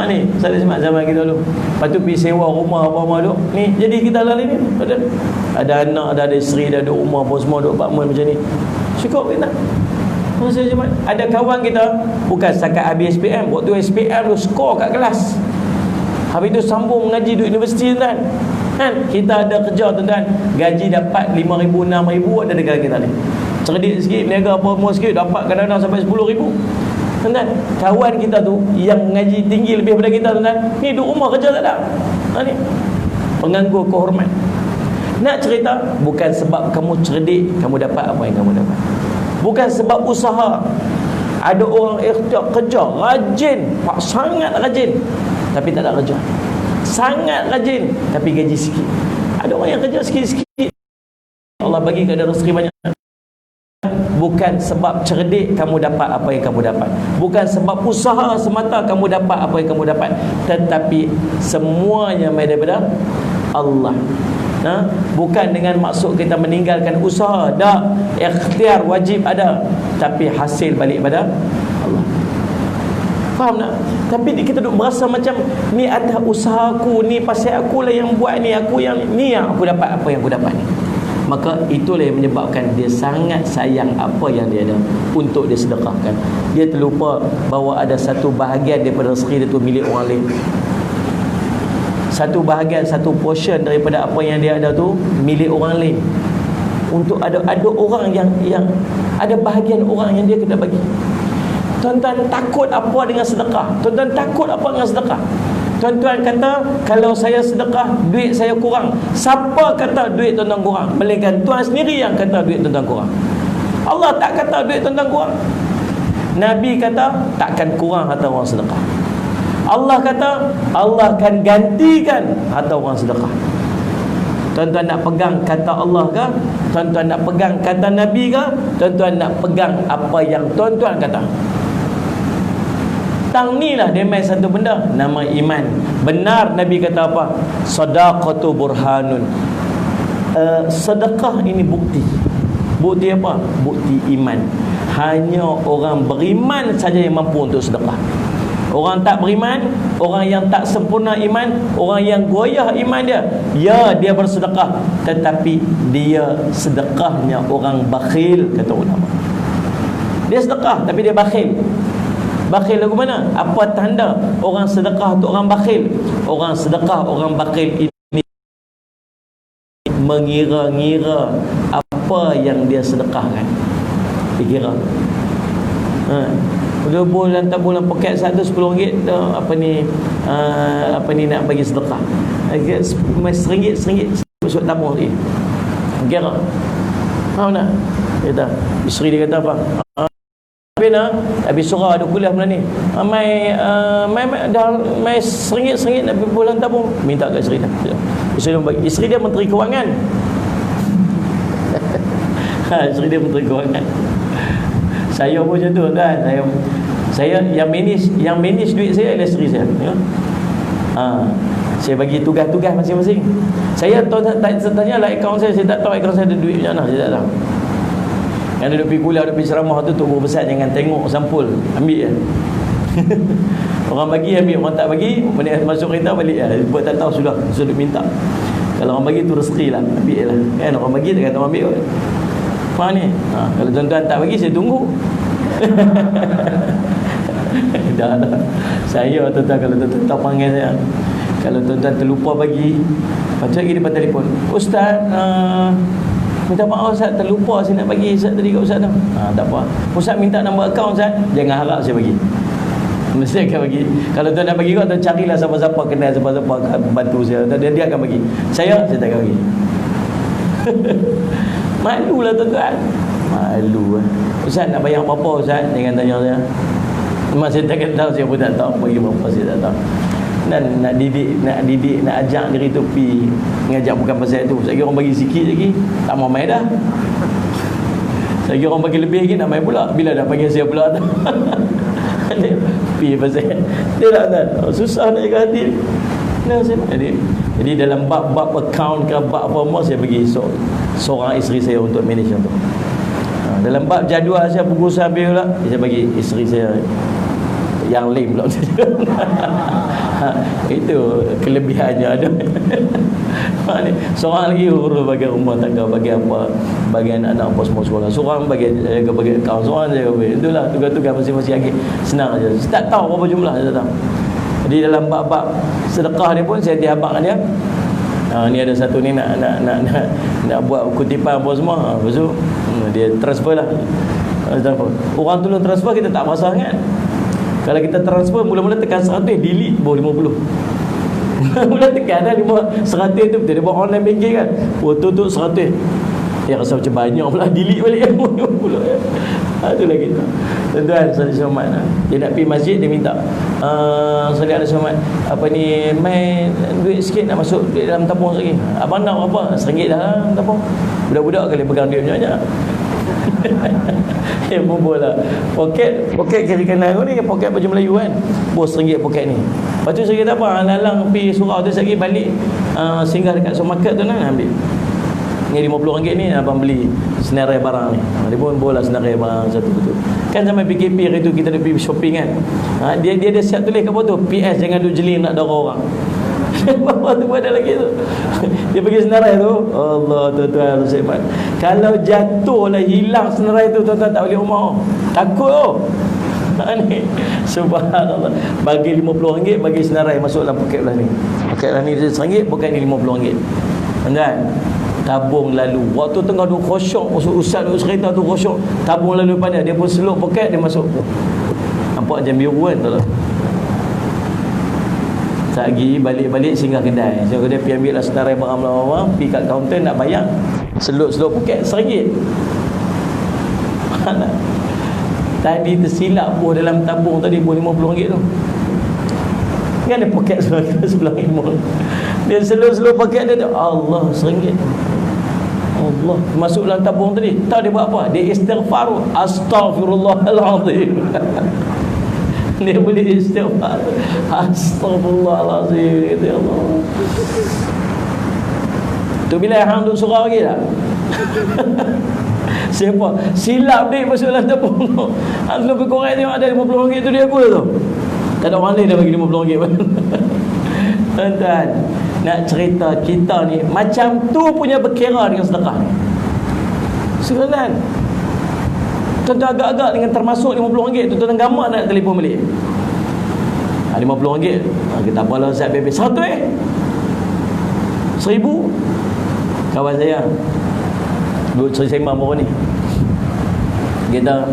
Ni saya zaman kita dulu. Lepas tu pergi sewa rumah apa dulu. Ni jadi kita lalu ni. Ada anak, ada isteri, ada rumah apa semua, ada apartmen macam ni. Cukup kita. Masa zaman ada kawan kita bukan setakat habis SPM, waktu SPM tu skor kat kelas. Habis tu sambung mengaji di universiti tuan. Kan kita ada kerja tuan, gaji dapat 5,000 6,000 ada dekat kita ni. Cerdik sikit, berniaga apa semua sikit dapat kadang-kadang sampai 10,000. Tuan, kawan kita tu yang mengaji tinggi lebih daripada kita tuan, ni duduk rumah kerja tak ada. Ni penganggur kehormat. Nak cerita bukan sebab kamu cerdik kamu dapat apa yang kamu dapat. Bukan sebab usaha. Ada orang ikhtiar kerja rajin, sangat rajin tapi tak ada kerja. Sangat rajin tapi gaji sikit. Ada orang yang kerja sikit-sikit Allah bagi kepada rezeki banyak. Bukan sebab cerdik kamu dapat apa yang kamu dapat. Bukan sebab usaha semata kamu dapat apa yang kamu dapat. Tetapi semuanya daripada Allah. Bukan dengan maksud kita meninggalkan usaha. Tak. Ikhtiar wajib ada, tapi hasil balik pada Allah. Faham tak? Tapi kita duk merasa macam ni atas usaha aku, ni pasal aku lah yang buat ni, aku yang ni yang aku dapat apa yang aku dapat ni. Maka itulah yang menyebabkan dia sangat sayang apa yang dia ada untuk dia sedekahkan. Dia terlupa bahawa ada satu bahagian daripada rezeki dia tu milik orang lain. Satu bahagian, satu portion daripada apa yang dia ada tu milik orang lain. Untuk ada orang yang ada bahagian orang yang dia kena bagi. Tuan-tuan takut apa dengan sedekah? Tuan-tuan takut apa dengan sedekah? Tuan-tuan kata kalau saya sedekah duit saya kurang. Siapa kata duit tuan-tuan kurang? Melainkan tuan sendiri yang kata duit tuan-tuan kurang. Allah tak kata duit tuan-tuan kurang. Nabi kata takkan kurang harta orang sedekah. Allah kata Allah akan gantikan harta orang sedekah. Tuan-tuan nak pegang kata Allah ke? Tuan-tuan nak pegang kata Nabi ke? Tuan-tuan nak pegang apa yang tuan-tuan kata? Tang ni lah dia main satu benda nama iman. Benar Nabi kata apa? Sadaqatu burhanun. Sedekah ini bukti. Bukti apa? Bukti iman. Hanya orang beriman saja yang mampu untuk sedekah. Orang tak beriman, orang yang tak sempurna iman, orang yang goyah iman dia, ya dia bersedekah, tetapi dia sedekahnya orang bakhil, kata ulama. Dia sedekah tapi dia bakhil. Bakhil lagu mana? Apa tanda orang sedekah tu orang bakhil? Orang sedekah orang bakhil ini mengira-ngira apa yang dia sedekahkan. Dikira. Bulan poket satu RM10 apa ni nak bagi sedekah. RM1 masuk tabung dia. Kira. Faham tak? Kata isteri dia kata apa? Habis surah ada kuliah bulan ni. Mai RM1 nak bulan tabung. Minta kat isteri dia. Isteri dia menteri kewangan. Isteri dia menteri kewangan. Saya pun macam tu kan. Saya yang manage duit saya adalah isteri saya. Ya? Saya bagi tugas-tugas masing-masing. Saya tanya lah akaun saya tak tahu akaun saya ada duit macam mana, saya tak tahu. Yang duduk pergi kuliah, duduk pergi ceramah tu tubuh besar, jangan tengok sampul, ambil je. Orang bagi ambil, orang tak bagi masuk kereta balik lah. Buat tak tahu sudah minta. Kalau orang bagi tu rezeki lah, ambil lah kan. Orang bagi tak kata orang ambil. Faham ni? Kalau tuan-tuan tak bagi, saya tunggu. Dah lah. Saya tuan-tuan, kalau tuan-tuan tak panggil saya, kalau tuan-tuan terlupa bagi, lepas tu lagi dia telefon, Ustaz, minta maaf Ustaz, terlupa saya nak bagi Ustaz tadi kat Ustaz tu. Tak apa, Ustaz minta nombor akaun Ustaz, jangan harap saya bagi. Mesti akan bagi. Kalau tuan nak bagi kau, tuan carilah siapa-siapa kenal, siapa-siapa bantu saya, dia akan bagi. Saya tak akan bagi. Malu lah tuan-tuan. Malu lah. Ustaz nak bayar berapa Ustaz? Jangan tanya saya. Memang saya tak tahu, saya pun tak tahu bagi berapa, saya tak tahu. nak didik, nak ajak diri tu pi ngajak bukan pasal tu. Saya kira orang bagi sikit lagi tak mau main dah. Saya kira orang bagi lebih lagi nak main pula. Bila dah panggil saya pula tu. Pi pasal dia tak susah nak jaga hati. Nah, jadi dalam bab account ke bab apa semua saya bagi seorang isteri saya untuk manage tu. Dalam bab jadual saya pukul habis pula saya bagi isteri saya yang lain pula. Itu kelebihannya ada. Seorang lagi urus bagi rumah tangga, bagi apa, bagi anak-anak apa semua sekolah. Seorang bagi kawan, seorang jaga bagi. Itulah tugas-tugas masing-masing lagi. Senang aja. Tak tahu berapa jumlah saya tahu. Jadi dalam bab-bab sedekah dia pun saya diabak dia. Ni ada satu ni nak buat kutipan apa semua. Lepas tu dia transfer lah. Orang tolong transfer kita tak masalah kan. Kalau kita transfer mula-mula tekan 100, delete bawah 50. Mula tekan dah 100 tu betul. Dia buat online banking kan. Tutup 100. Dia rasa macam banyak pula, delete balik 50. Itu lagi tu. Tuan-tuan Salih Somat, dia nak pergi masjid, dia minta Salih Somat, apa ni, main duit sikit nak masuk duit dalam tabung lagi. Abang nak apa? RM1 dah lah tabung. Budak-budak kali pegang duit banyak-banyak. Bumbul lah. Poket kiri kanan ni, poket baju Melayu kan. Bos RM1 poket ni. Lepas tu saya kata apa, lalang pergi surau tu, saya pergi balik singgah dekat supermarket tu nak ambil ni RM50 ni abang beli senarai barang ni. Dia pun bola senarai barang satu tu. Kan zaman PKP hari tu kita ada pergi shopping kan. Dia ada siap tulis kat bawah tu, PS jangan duk jeling nak dorong orang. Bawah tu pun ada lagi tu. Dia pergi senarai tu. Allah tuan-tuan sebat. Kalau jatuh lah hilang senarai tu tuan-tuan tak boleh rumah. Takut oh. Ni subhanallah. Bagi RM50 bagi senarai masuk dalam poket belah ni. Poket belah ni RM1, poket ni RM50. Kan? Tabung lalu waktu tengah duk khusyuk, ustaz duk cerita tu khusyuk, tabung lalu pada dia pun seluk poket, dia masuk. Nampak jam biru kan tu. Sagi balik-balik singgah kedai. So dia pergi ambil lah senarai barang-barang, pergi kat kaunter nak bayar. Seluk-seluk poket RM1. Tadi tersilap buah dalam tabung tadi buah RM50 tu. Kan ada poket sebelah ilmu. Dia seluk-seluk poket dia tu, Allah RM1. Allah masuk dalam tabung tadi. Tahu dia buat apa? Dia istighfar. Astaghfirullahalazim. Dia boleh istighfar. Astaghfirullahalazim. Ya Allah. Tu bila hang duk surau lagi tak? Siapa? Silap dia masuk dalam tabung tu. Hang lebih korek tengok ada RM50 tu dia apa tu? Tak ada orang lain dah bagi RM50. Tuan-tuan, nak cerita kita ni macam tu punya berkira dengan sedekah ni. Sebenarnya tuan-tuan agak-agak dengan termasuk RM50 tu, tuan-tuan gamak nak telefon balik. RM50. Kita apalah Ustaz bebek 100 RM1,000. Kawan saya duduk sembang baru ni. Kita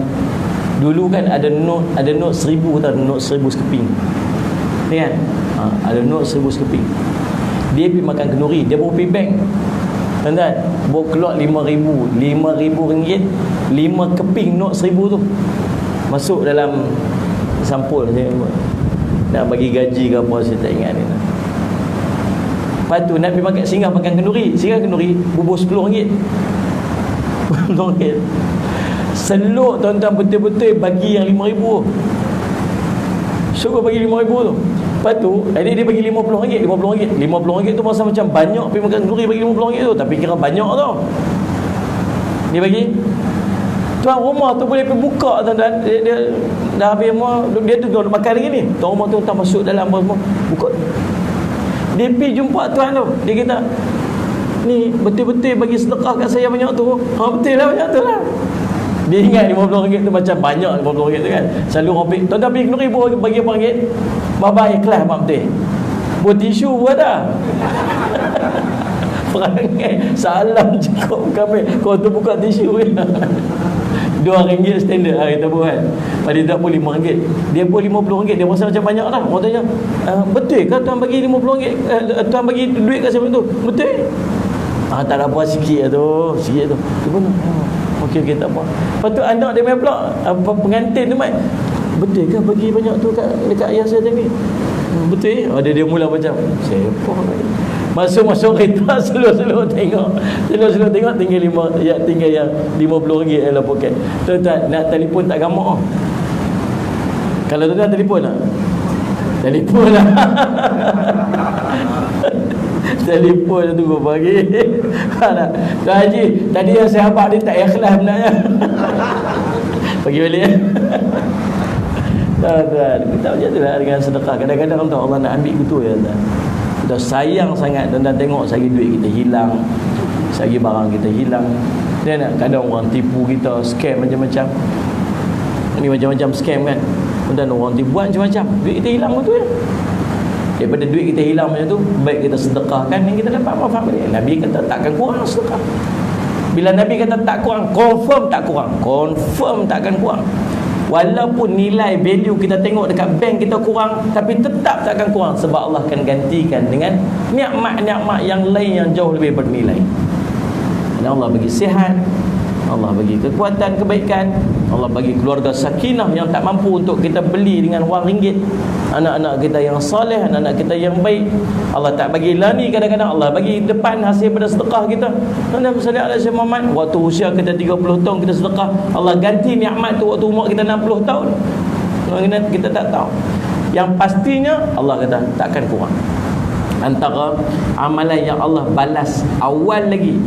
dulu kan ada note 1,000 tau, note 1,000 sekeping. Ni kan? Ada note 1,000 sekeping. Dia pergi makan kenduri, dia bawa pergi bank. Tuan-tuan, bawa keluar RM5,000, 5 keping note 1,000 tu masuk dalam sampul saya nak bagi gaji ke apa, saya tak ingat ni. Lepas tu nak pergi makan, singgah makan kenduri, bubur RM10. RM10. Seluk tuan-tuan betul-betul bagi yang RM5,000. Suruh bagi RM5,000 tu. Lepas tu dia bagi RM50 tu masa macam banyak pergi makan kenduri bagi RM50 tu, tapi kira banyak tu. Dia bagi tuan rumah tu boleh pergi buka tuan-tuan. Dia dah habis semua, dia tu dah makan lagi ni. Tuan rumah tu tak masuk dalam semua buka. Dia pergi jumpa tuan tu. Dia kata, ni betul-betul bagi sedekah kat saya banyak tu. Betul lah, banyak tu lah. Dia ingat RM50 tu macam banyak RM50 tu kan. Selalu orang pergi, tuan-tuan pergi kenduri bagi apa ringgit? Baba ikhlas mak betul. Buat tisu buat dah. Perangai salam cukup kami. Kau tu buka tisu kan. RM2 standard lah kita buat. Pada tak pun RM5. Dia pun RM50. Dia rasa macam banyak lah. Orang tanya, betul ke tuan bagi RM50? Tuan bagi duit kat siapa tu? Betul? Tak ada apa sikit tu. Sikit tu. Tu pun okey, tak apa. Lepas tu anak dia main pula, pengantin tu main, betul ke bagi banyak tu dekat ayah saya tadi? Betul dia mula macam siapa ni? Masuk kereta slow tengok tinggal yang RM50 dalam poket. Tuan-tuan nak telefon tak gamak. Kalau tuan-tuan telefon lah telefon tunggu pagi. Tuan Haji, tadi yang sahabat dia tak ikhlas sebenarnya. Pergi balik. Tuan-tuan, kita macam itulah dengan sedekah. Kadang-kadang Allah nak ambil gitu ya tuan. Kita sayang sangat dan tengok sehari duit kita hilang, sehari barang kita hilang. Dan kadang orang tipu kita, scam macam-macam. Ini macam-macam scam kan. Dan orang tipu buat macam-macam. Duit kita hilang betul ya. Daripada duit kita hilang macam tu, baik kita sedekahkan yang kita dapat manfaat balik. Nabi kata takkan kurang sedekah. Bila Nabi kata tak kurang, confirm tak kurang. Confirm takkan kurang. Walaupun nilai value kita tengok dekat bank kita kurang, tapi tetap takkan kurang, sebab Allah akan gantikan dengan nikmat-nikmat yang lain yang jauh lebih bernilai. Dan Allah bagi sihat, Allah bagi kekuatan, kebaikan, Allah bagi keluarga sakinah yang tak mampu untuk kita beli dengan wang ringgit. Anak-anak kita yang soleh, anak-anak kita yang baik, Allah tak bagi lani, kadang-kadang Allah bagi depan hasil pada sedekah kita. Nabi sallallahu alaihi wasallam, waktu usia kita 30 tahun kita sedekah, Allah ganti nikmat tu waktu umur kita 60 tahun. Kita tak tahu. Yang pastinya Allah kata takkan kurang. Antara amalan yang Allah balas awal lagi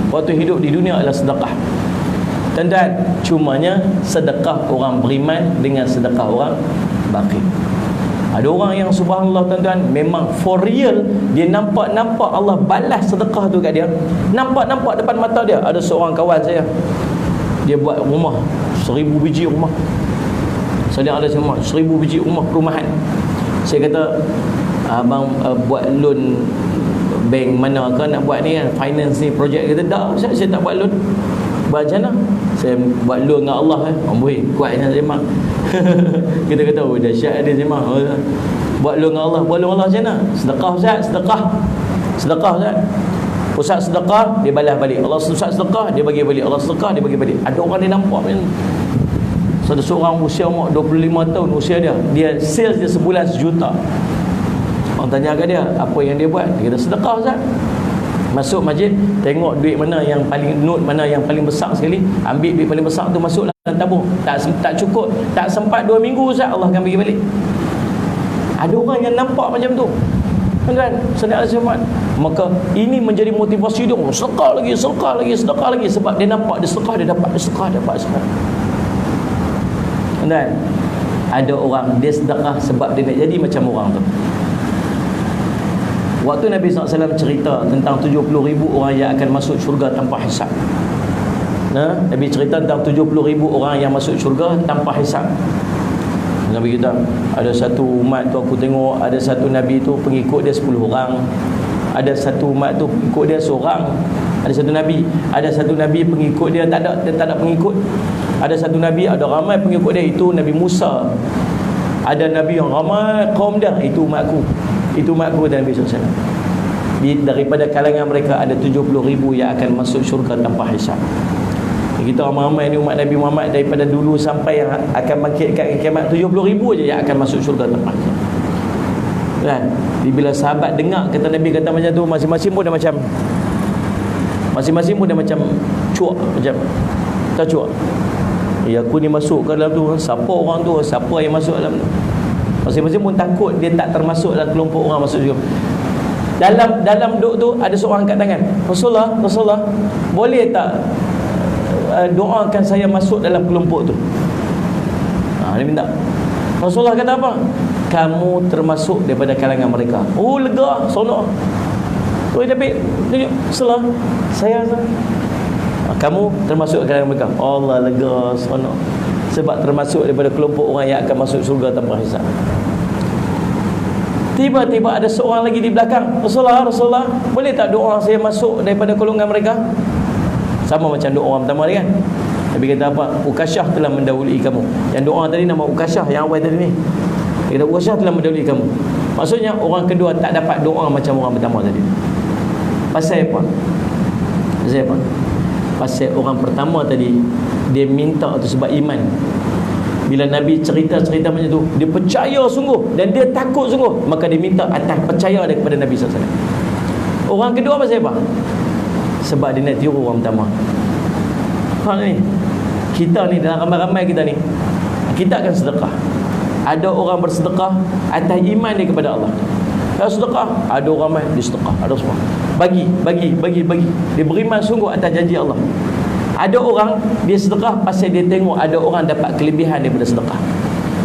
waktu hidup di dunia adalah sedekah. Dan cumanya sedekah orang beriman dengan sedekah orang bakhil. Ada orang yang subhanallah tuan-tuan, memang for real dia nampak Allah balas sedekah tu kat dia. Nampak depan mata dia. Ada seorang kawan saya, dia buat rumah 1000 biji rumah. Saya ada semua 1000 biji rumah perumahan. Saya kata, abang buat loan bank mana ke nak buat ni kan, finance ni projek? Kata dah, saya tak buat loan. Buat macam mana? Saya buat loan dengan Allah kan. Amboi, kuatnya Zemak. Kita kata, oh dahsyat dia Zemak. Buat loan dengan Allah. Buat loan Allah macam mana? Sedekah Ustaz, sedekah Ustaz. Ustaz sedekah, dia balas balik. Allah Ustaz sedekah, dia bagi balik. Allah sedekah, dia bagi balik. Ada orang dia nampak macam ni. Ada seorang usia umur 25 tahun usia dia sales dia sebulan 1 juta. Orang tanya kat dia, apa yang dia buat? Dia kata sedekah Ustaz. Masuk masjid, tengok duit mana yang paling, note mana yang paling besar sekali, ambil duit paling besar tu masuklah dalam tabung. Tak cukup, tak sempat 2 minggu Ustaz, Allah akan bagi balik. Ada orang yang nampak macam tu, kan? Sedekah semua. Maka ini menjadi motivasi dia. Sedekah lagi, sebab dia nampak dia sedekah, dia dapat sedekah. Dan ada orang dia sedekah sebab dia nak jadi macam orang tu. Waktu Nabi SAW cerita tentang 70,000 orang yang akan masuk syurga tanpa hisab. Nabi cerita tentang 70,000 orang yang masuk syurga tanpa hisab. Nabi kata, ada satu umat tu aku tengok, ada satu Nabi tu pengikut dia 10 orang. Ada satu umat tu pengikut dia seorang. Ada satu Nabi pengikut dia tak ada pengikut. Ada satu Nabi ada ramai pengikut dia, itu Nabi Musa. Ada Nabi yang ramai kaum dia, itu umatku. Itu umatku dan Nabi SAW. Daripada kalangan mereka ada 70,000 yang akan masuk syurga tanpa hisab. Kita ramai-ramai ni umat Nabi Muhammad daripada dulu sampai yang akan bangkitkan kiamat, 70,000 je yang akan masuk syurga tanpa hisab. Kan? Bila sahabat dengar kata Nabi kata macam tu, masing-masing pun dah macam cuak, macam tak cuak. Aku ni masuk ke dalam tu, siapa orang tu, siapa yang masuk dalam tu? Masing-masing pun takut dia tak termasuk dalam kelompok orang masuk juga. Dalam duk tu ada seorang angkat tangan. Rasulullah, boleh tak doakan saya masuk dalam kelompok tu? Dia minta. Rasulullah kata apa? Kamu termasuk daripada kalangan mereka. Oh, lega, sonok. Oh, tapi Rasulullah, saya kamu termasuk kalangan mereka. Allah, lega, sonok. Sebab termasuk daripada kelompok orang yang akan masuk syurga tanpa hisab. Tiba-tiba ada seorang lagi di belakang. Rasulullah, boleh tak doa saya masuk daripada golongan mereka? Sama macam doa orang pertama ni kan. Nabi kata apa? Ukasyah telah mendahului kamu. Yang doa tadi nama Ukasyah, yang awal tadi ni. Dia kata Ukasyah telah mendahului kamu. Maksudnya orang kedua tak dapat doa macam orang pertama tadi. Pasal apa? Pasal orang pertama tadi dia minta tu sebab iman. Bila Nabi cerita-cerita macam tu, dia percaya sungguh dan dia takut sungguh, maka dia minta atas percaya daripada Nabi SAW. Orang kedua pasal apa? Sebab dia nak tiru orang pertama. Faham ni? Kita ni dalam ramai-ramai kita ni, kita akan sedekah. Ada orang bersedekah atas iman dia kepada Allah. Kalau sedekah, ada orang mai dia sedekah, ada semua. Bagi. Dia beriman sungguh atas janji Allah. Ada orang dia sedekah pasal dia tengok ada orang dapat kelebihan daripada sedekah.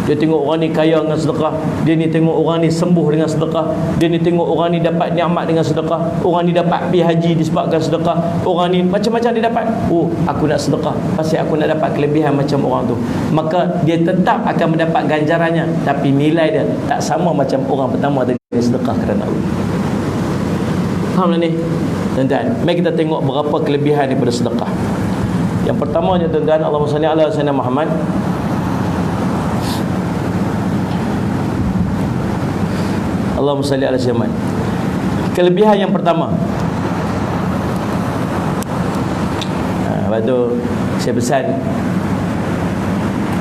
Dia tengok orang ni kaya dengan sedekah, dia ni tengok orang ni sembuh dengan sedekah, dia ni tengok orang ni dapat nikmat dengan sedekah, orang ni dapat pergi haji disebabkan sedekah, orang ni macam-macam dia dapat. Oh, aku nak sedekah pasal aku nak dapat kelebihan macam orang tu. Maka dia tetap akan mendapat ganjarannya, tapi nilai dia tak sama macam orang pertama tadi yang sedekah kerana Allah. Faham tak ni? Tuan-tuan, mari kita tengok berapa kelebihan daripada sedekah. Yang pertamanya tuan-tuan, Allahumma salli ala sayyidina Muhammad. Allahumma salli ala sayyidina Muhammad. Kelebihan yang pertama. Lepas tu saya pesan,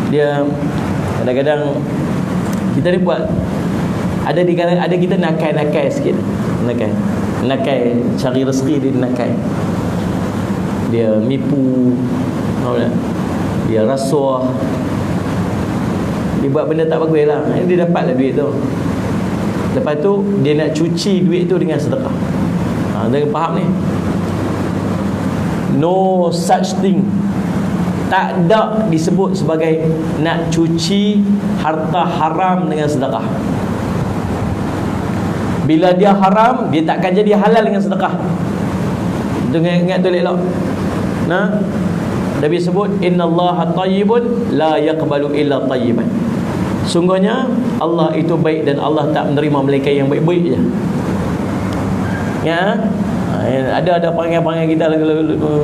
dia kadang-kadang kita ni buat ada kita nakai sikit. Nakai cari rezeki, dia nakai. Dia mipu, dia rasuah, dia buat benda tak bagus lah. Dia dapatlah duit tu. Lepas tu dia nak cuci duit tu dengan sedekah. Jangan faham ni. No such thing. Tak ada disebut sebagai nak cuci harta haram dengan sedekah. Bila dia haram, dia takkan jadi halal dengan sedekah. Ingat tu elok. Nah, Nabi sebut innallaha tayyibun la yaqbalu illa tayyiban. Sungguhnya Allah itu baik dan Allah tak menerima melainkan yang baik-baik je. Ya. Ada panggil kita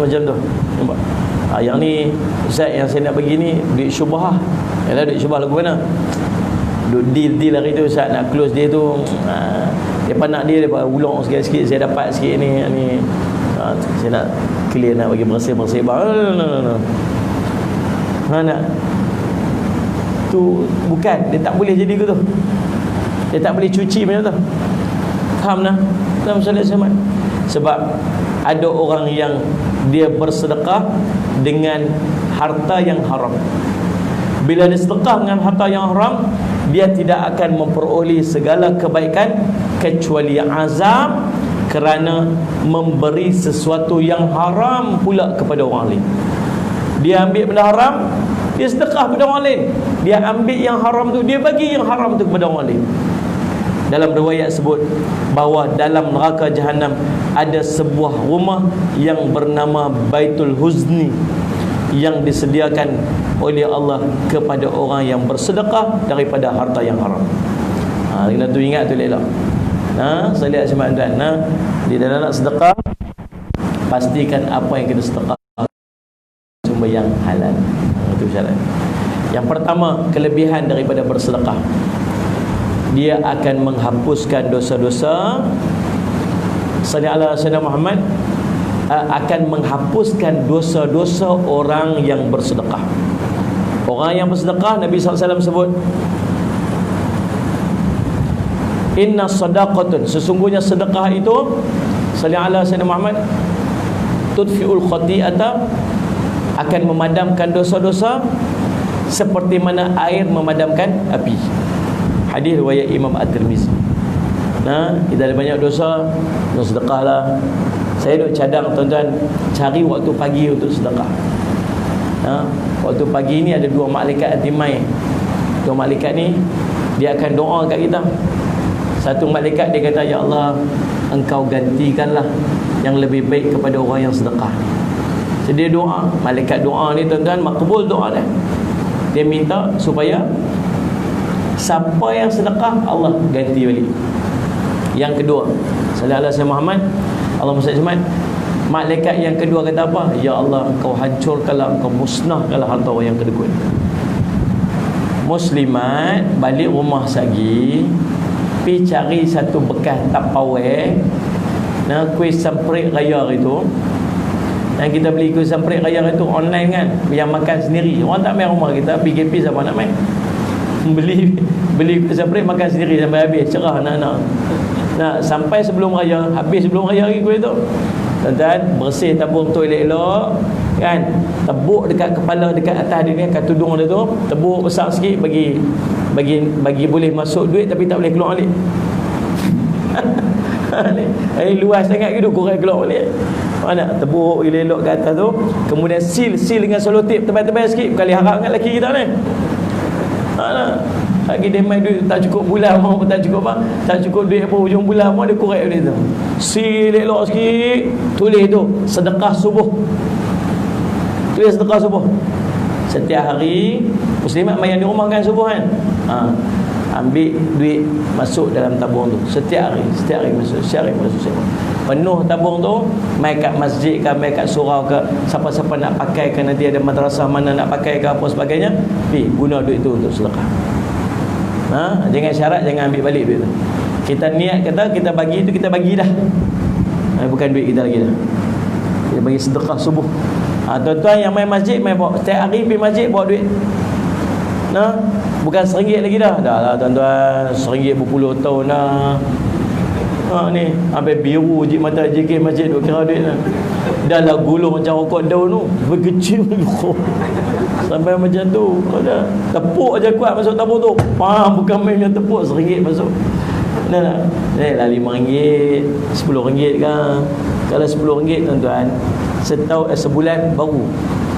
macam tu. Nampak? Yang ni Ustaz, yang saya nak bagi ni duit syubhah. Yalah, duit syubhah lagu mana? Deal hari tu Ustaz nak close dia tu. Depa nak dia ulung sikit-sikit, saya dapat sikit ni. Saya nak clear, nak bagi bersih-bersih. Nak tu bukan, dia tak boleh jadi gitu. Dia tak boleh cuci macam tu. Faham tak? Dalam solat Jumaat. Sebab ada orang yang dia bersedekah dengan harta yang haram. Bila dia sedekah dengan harta yang haram, dia tidak akan memperoleh segala kebaikan kecuali azab, kerana memberi sesuatu yang haram pula kepada orang lain. Dia ambil benda haram, dia sedekah kepada orang lain. Dia ambil yang haram tu, dia bagi yang haram tu kepada orang lain. Dalam riwayat sebut bahawa dalam neraka Jahannam ada sebuah rumah yang bernama Baitul Huzni, yang disediakan oleh Allah kepada orang yang bersedekah daripada harta yang haram. Kita tu ingat tu elok. Saya lihat semua tuan. Di dalam nak sedekah, pastikan apa yang kita sedekah sumber yang halal. Itu syarat. Yang pertama, kelebihan daripada bersedekah, dia akan menghapuskan dosa-dosa. Sallallahu alaihi wasallam Muhammad akan menghapuskan dosa-dosa orang yang bersedekah. Orang yang bersedekah, Nabi SAW sebut, inna sadaqatun, sesungguhnya sedekah itu, sallallahu alaihi wasallam Muhammad, tudfi'ul khati'ata, akan memadamkan dosa-dosa seperti mana air memadamkan api. Hadis riwayat Imam At-Tirmizi. Kita ada banyak dosa, sedekahlah. Saya duk cadang tuan-tuan, cari waktu pagi untuk sedekah. Waktu pagi ni ada dua malaikat atimai. Dua malaikat ni dia akan doa kat kita. Satu malaikat dia kata, ya Allah, engkau gantikanlah yang lebih baik kepada orang yang sedekah. Jadi dia doa. Malaikat doa ni tuan-tuan makbul doa dia. Dia minta supaya siapa yang sedekah, Allah ganti balik. Yang kedua, sallallahu alaihi wasallam Muhammad, Allahumma salli alaihi, malaikat yang kedua kata apa? Ya Allah, engkau hancurkanlah, engkau musnahkanlah harta orang yang kedekut. Muslimat balik rumah sagi, pergi cari satu bekas tapawai, kuih samprik raya itu, Yang kita beli kuisan perik raya itu online kan, yang makan sendiri. Orang tak main rumah kita, PKP siapa nak main? Beli kuisan perik makan sendiri sampai habis, cerah anak-anak. Nah, sampai sebelum raya, habis sebelum raya lagi kuih tu. Tuan-tuan, bersih tabung tu elok-elok kan, tebuk dekat kepala, dekat atas dia ni, kat tudung dia tu, tebuk besar sikit, bagi boleh masuk duit tapi tak boleh keluar balik. Luas sangat gitu, kurang keluar balik. Mana tebuk elok-elok kat atas tu, kemudian seal dengan selotip tebal-tebal sikit, kali harap dengan lelaki kita ni. Lagi dia main duit tak cukup bulan mau tak cukup apa, tak cukup duit apa hujung bulan mau dia korek duit tu. Seal elok sikit, tulis tu sedekah subuh. Tulis sedekah subuh. Setiap hari muslimat main di rumah kan subuh kan. Ambil duit masuk dalam tabung tu setiap hari masuk, penuh tabung tu, mai kat masjid ke, mai kat surau ke, siapa-siapa nak pakai ke, nanti ada madrasah mana nak pakai ke apa sebagainya, guna duit tu untuk sedekah. Jangan syarat, jangan ambil balik duit tu. Kita niat kata kita bagi tu, kita bagi dah. Bukan duit kita lagi dah. Kita bagi sedekah subuh. Tuan-tuan yang main masjid, main bawa setiap hari pergi masjid bawa duit. Bukan RM1 lagi dah. Dah lah tuan-tuan, RM1 berpuluh tahun dah. Ni sampai biru je mata JK masjid duk kira duit dah. Dah lah gulung macam rokok daun tu, berkecil sampai macam tu. Dah tepuk aja kuat masuk tabung tu. Bukan main macam tepuk, RM1 masuk. Lah RM5, RM10 kan. Kalau RM10 tuan-tuan, sebulan baru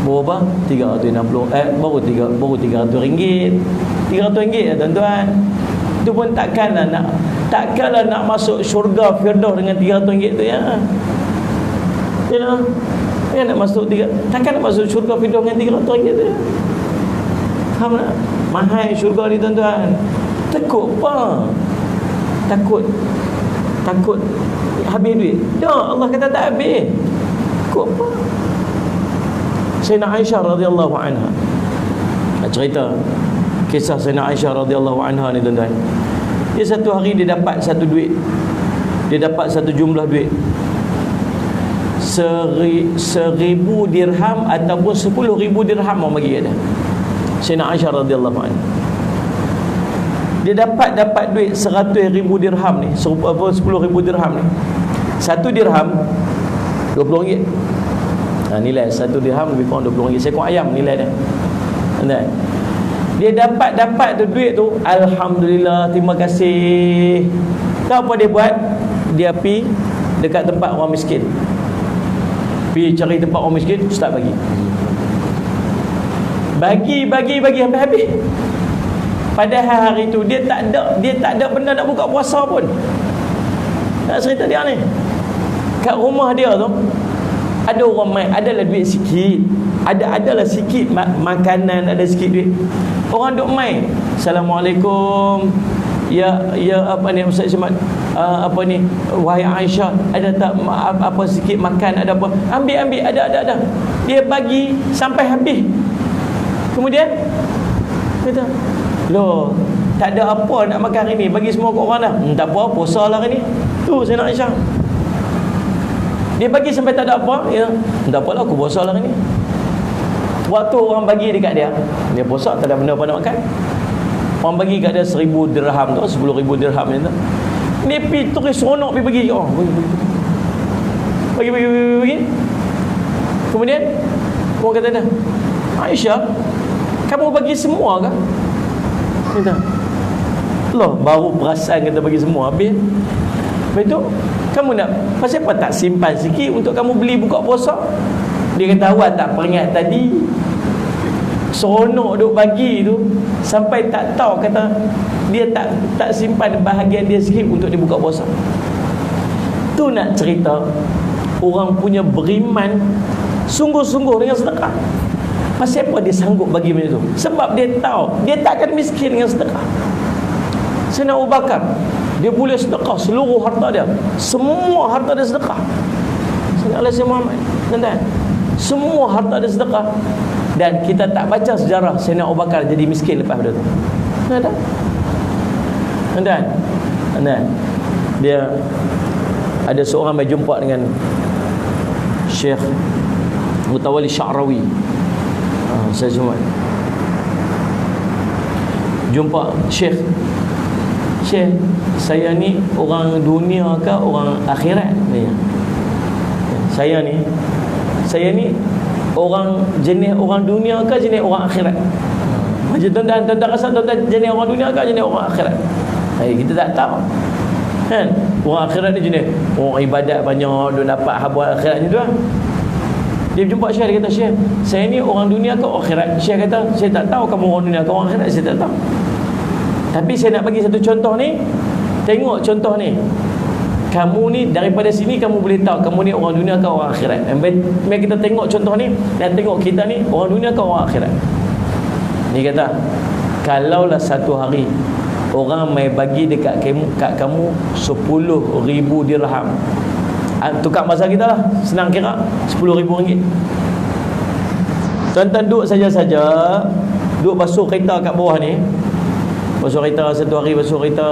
berapa? 360 baru RM300. RM300 ya tuan-tuan. Itu pun takkanlah nak masuk syurga Firdaus dengan RM300 tu ya. Ya nak masuk takkan nak masuk syurga Firdaus dengan RM300 tu ya. Faham tak? Mahal syurga ni tuan-tuan. Takut apa? Takut habis duit. Dah Allah kata tak habis. Takut apa? Sayyidina Aisyah radhiyallahu anha cerita kisah Sayyidina Aisyah radhiyallahu anha ni tuan-tuan. Dia satu hari dia dapat satu duit. Dia dapat satu jumlah duit 1,000 dirham ataupun 10,000 dirham orang bagi dia. Sayyidina Aisyah radhiyallahu anha dia dapat duit 100,000 dirham ni, 10,000 dirham ni. Satu dirham RM20. Nilai satu dirham lebih kurang RM20. Seekor ayam nilai dia. Dia dapat tu duit tu, alhamdulillah, terima kasih. Tahu apa dia buat? Dia pi dekat tempat orang miskin. Pi cari tempat orang miskin, start bagi sampai habis. Padahal hari tu dia tak ada benda nak buka puasa pun. Tak cerita dia ni. Kat rumah dia tu ada orang main, adalah duit sikit, adalah sikit makanan, ada sikit duit. Orang duk main. Assalamualaikum. Ya apa ni Ustaz Ismat? Apa ni? Wahai Aisyah, ada tak apa sikit makan, ada apa? Ambil, ada. Dia bagi sampai habis. Kemudian kata, "Loh, tak ada apa nak makan hari ni, bagi semua kat orang dah." Tak apa, puasa lah hari ni. Tu saya nak Aisyah. Dia bagi sampai tak ada apa, ya. Tak apalah, aku puasa lah hari ni. Waktu orang bagi dekat dia puasa, tak ada benda apa nak makan. Orang bagi kat dia 1,000 dirham tu, 10,000 dirham ni tu. Dia pergi terus seronok pergi bagi. Bagi. Kemudian orang kata dah, "Aisyah, kamu bagi semua ke?" Kata, "Loh, baru perasan kata bagi semua habis." Lepas tu, "Kamu nak pasal apa tak simpan sikit untuk kamu beli buka puasa?" Dia kata, "Awak tak peringat tadi seronok duk bagi tu sampai tak tahu," kata dia tak simpan bahagian dia sikit untuk dibuka puasa. Tu nak cerita orang punya beriman sungguh-sungguh dengan sedekah. Pasal apa dia sanggup bagi macam tu? Sebab dia tahu dia tak akan miskin dengan sedekah. Sayyidina Abu Bakar, dia boleh sedekah seluruh harta dia. Semua harta dia sedekah. Sayyidina Muhammad, tuan-tuan, semua harta dia sedekah. Dan kita tak baca sejarah Sayyidina Abu Bakar jadi miskin lepas pada tu. Ada? Tuan-tuan, dia ada seorang berjumpa dengan Syekh Mutawalli Sya'rawi. Saya jumpa Syekh, saya ni orang dunia ke orang akhirat ni? Saya ni orang jenis orang dunia ke jenis orang akhirat? Macam tuan-tuan rasa tuan-tuan jenis orang dunia ke jenis orang akhirat? Kita tak tahu kan. Orang akhirat ni jenis orang ibadat banyak, dia dapat habuat akhirat ni tu lah. Dia jumpa Syekh, dia kata, Syekh, saya ni orang dunia ke orang akhirat? Syekh kata, saya tak tahu kamu orang dunia ke orang akhirat, saya tak tahu. Tapi saya nak bagi satu contoh ni. Tengok contoh ni. Kamu ni daripada sini kamu boleh tahu kamu ni orang dunia ke orang akhirat. Mari kita tengok contoh ni dan tengok kita ni orang dunia ke orang akhirat. Ni kata, kalaulah satu hari orang mai bagi dekat kamu 10,000 dirham. Tukar masa kita lah, senang kira, 10,000 ringgit. Tuan-tuan duduk saja-saja, duduk basuh kereta kat bawah ni. Basuh kereta satu hari, basuh kereta,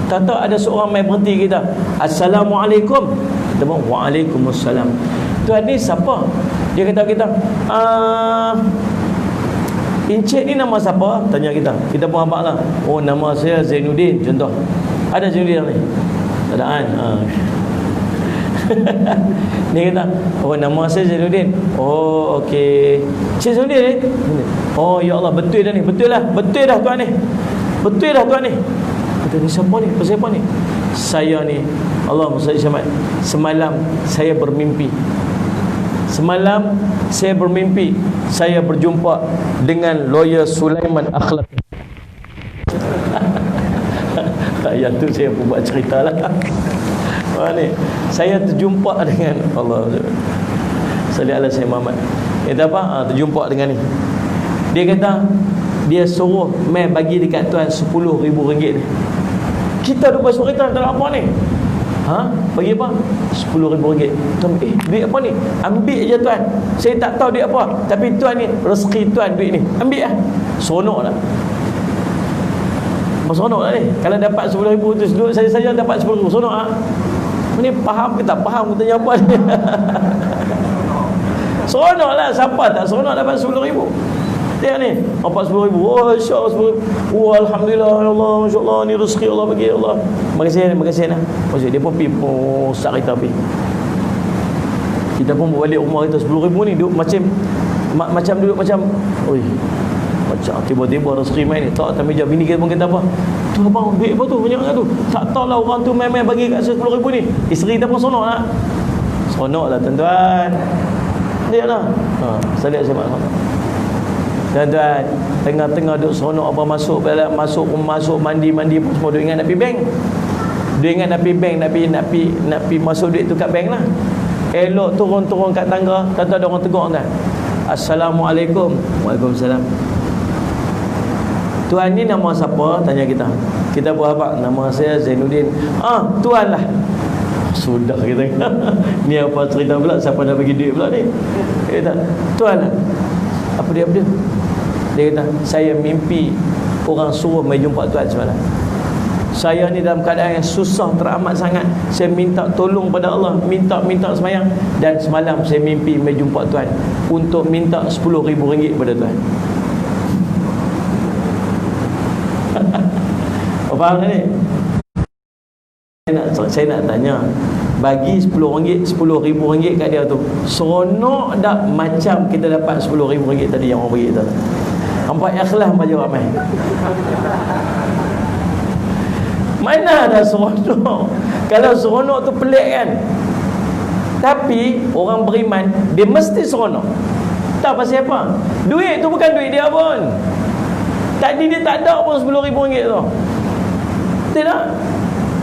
tak ada seorang mai berhenti kita. Assalamualaikum. Kita bilang, Waalaikumsalam. Tuan ni siapa? Dia kata kita, Encik ni nama siapa? Tanya kita. Kita pun habaq lah. Oh, nama saya Zainuddin, contoh. Ada Zainuddin ni? Tak ada kan? Dia kata, oh, nama saya Zainuddin. Oh, okey. Cik Zainuddin ni? Oh, ya Allah, betul dah ni. Betul dah tuan ni. Betul dah tuan ni. Kata, ni siapa ni? Siapa ni? Saya ni, Allah SWT, semalam saya bermimpi. Saya berjumpa dengan lawyer Sulaiman Akhlaq. Yang tu saya pun buat cerita lah. Ni, saya terjumpa dengan Allah. Salli ala Sayyidina Muhammad. Kata apa? Terjumpa dengan ni. Dia kata, dia suruh mai bagi dekat tuan 10,000 ringgit ni. Kita duduk basuh kereta, tak ada apa ni? Bagi apa? 10,000 ringgit. Tuan, duit apa ni? Ambil je tuan. Saya tak tahu duit apa, tapi tuan ni, rezeki tuan duit ni. Ambil lah. Seronok lah. Seronok lah ni. Kalau dapat 10,000 tu, duduk saya dapat 10,000. Seronok lah. Ni faham ke tak faham kita apa ni? Seronok lah. Siapa tak seronok dapat 10,000? Tengok ni, dapat 10,000. Oh, insya-Allah 10,000. Oh, alhamdulillah, ya Allah, masya-Allah, ni rezeki Allah bagi Allah. Makasih nah. Maksud dia pun pergi start kereta pergi. Kita pun balik rumah kita 10,000 ni duduk macam duduk macam oi. Macam tiba-tiba rezeki main ni. Tak meja bini kita pun kata apa? Tu abang duit apa tu banyak tu? Tak tahulah orang tu main-main bagi kat 10,000 ni. Isteri kita pun seronok lah. Seronok lah tuan-tuan. Dia lah. Salih saya maaf. Tuan-tuan, tengah-tengah duduk seronok apa masuk mandi pun semua duk ingat nak pergi bank. Dia ingat nak pergi bank, nak pergi masuk duit tu kat bank lah. Elok turun kat tangga, kata ada orang tegur kan. Assalamualaikum. Waalaikumsalam. Tuan ni nama siapa? Tanya kita. Kita buat apa? Nama saya Zainuddin. Tuan lah. Sudah kita. Ni apa cerita pula? Siapa nak bagi duit pula ni? Dia kata, tuan lah. Apa dia? Dia kata, saya mimpi orang suruh mai jumpa tuan semalam. Saya ni dalam keadaan yang susah teramat sangat. Saya minta tolong pada Allah, minta semayang, dan semalam saya mimpi mai jumpa tuan untuk minta 10,000 ringgit pada tuan. Faham tak ni? Saya nak tanya, bagi 10,000 ringgit kat dia tu, seronok tak macam kita dapat 10,000 ringgit tadi yang orang bagi kita? Nampak ikhlas baca ramai. Mana ada seronok? Kalau seronok tu pelik kan? Tapi orang beriman, dia mesti seronok. Tak pasal apa? Duit tu bukan duit dia pun. Tadi dia tak ada pun 10,000 ringgit tu. Tidak.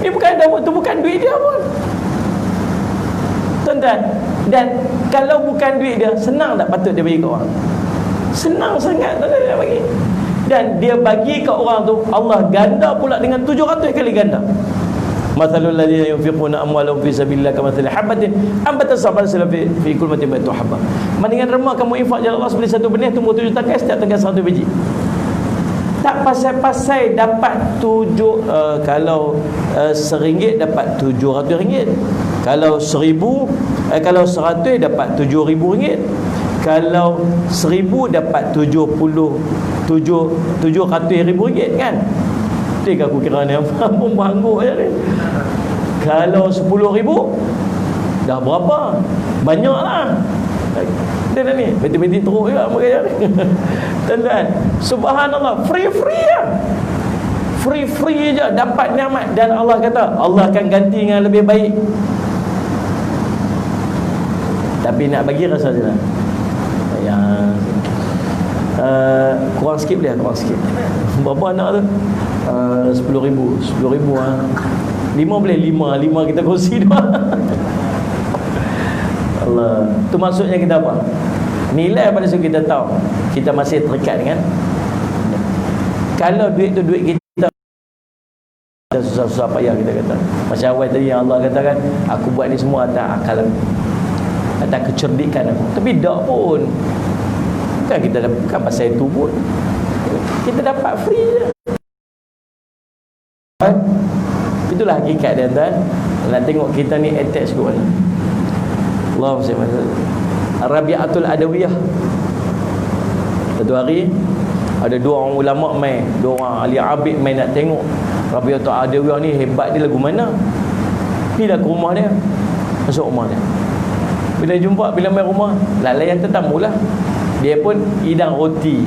Ini bukan duit dia pun. Tuan-tuan, dan kalau bukan duit dia, senang tak patut dia bagi ke orang? Senang sangat tak dia bagi. Dan dia bagi ke orang tu, Allah ganda pula dengan 700 kali ganda. Mathalul ladzina yunfiquna amwalahum fi sabilillah kamathali habatin ambatat sab'an sanabila fi kulli matin habba. Mendingan remah kamu infak jalan Allah seperti satu benih tumbuh 7 tangkai, setiap tangkai 100 biji. Tak pasal-pasal dapat kalau RM1 dapat RM700. Kalau kalau 100 dapat RM7,000. Kalau 1,000 dapat RM700,000 kan. Dia aku kira ni pun banguk je ni. Kalau 10,000 dah berapa? Banyak lah. Dia dah ni mati-mati teruk juga makanya ni. Tuan-tuan, subhanallah, free lah. Free je dapat nikmat. Dan Allah kata Allah akan ganti dengan lebih baik. Tapi nak bagi rasa je lah. Yang kurang sikit boleh, kurang sikit. Berapa anak tu? 10,000 lah. 5 boleh, 5 kita kongsi dua. Allah. Tu maksudnya kita apa? Nilai pada situ kita tahu kita masih terikat dengan. Kalau duit tu duit kita susah-susah payah kita kata. Macam awal tadi yang Allah katakan, aku buat ni semua atas akal aku, atas kecerdikan aku. Tapi tak pun. Bukan kita bukan pasal itu pun. Kita dapat free je. Itulah hakikat dia, tuan. Nak tengok kita ni attach ke mana. Allah SWT. Rabi'atul Adawiyah. Satu hari ada dua orang ulama main, dua orang ahli abid main nak tengok Rabi'atul Adawiyah ni hebat dia lagu mana. Pergilah ke rumah dia. Masuk rumah dia. Bila jumpa, bila main rumah, layan tetamu lah. Dia pun hidang roti,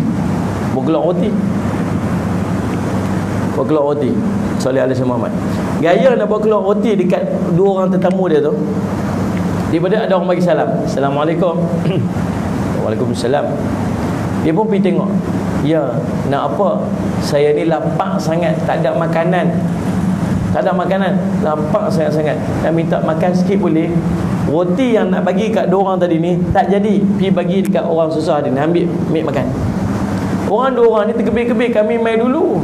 bergelak roti. Bergelak roti. Salih alaihi Muhammad. Gaya nak bergelak roti dekat dua orang tetamu dia tu. Daripada ada orang bagi salam, Assalamualaikum. Waalaikumsalam. Dia pun pergi tengok. Ya, nak apa? Saya ni lapar sangat, tak ada makanan. Lapar sangat-sangat. Nak minta makan sikit boleh? Roti yang nak bagi kat dua orang tadi ni tak jadi. Pergi bagi dekat orang susah dia ni, ambil makan. Orang dua orang ni terkebir-kebir, kami mai dulu.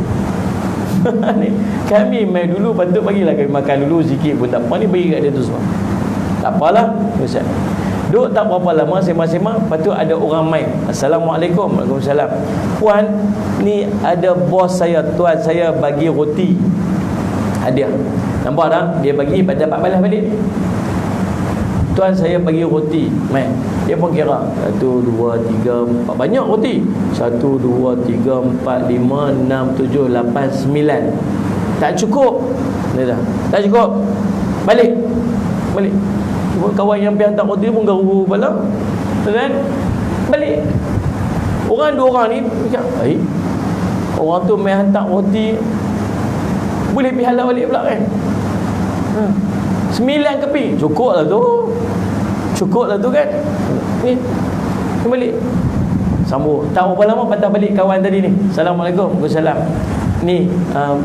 Kami mai dulu, patut bagilah kami makan dulu sikit pun tak apa, ni bagi kat dia tu semua. Tak apalah, Ustaz. Duduk tak berapa lama, sembang-sembang, lepas tu ada orang main. Assalamualaikum. Waalaikumsalam. Puan, ni ada bos saya, tuan saya bagi roti hadiah. Nampak tak? Dia bagi, dapat balas balik. Tuan saya bagi roti, main. Dia pun kira 1, 2, 3, 4. Banyak roti. 1, 2, 3, 4, 5, 6, 7, 8, 9. Tak cukup. Dia dah. Tak cukup. Balik. Kawan yang pergi hantar roti pun garu kepala. Kan? Balik. Orang dua orang ni cakap, orang tu main hantar roti, boleh pergi halal balik pula kan. 9 keping. Cukup lah tu kan. Ni balik. Sambung. Tak berapa lama patah balik kawan tadi ni. Assalamualaikum. Waalaikumsalam. Ni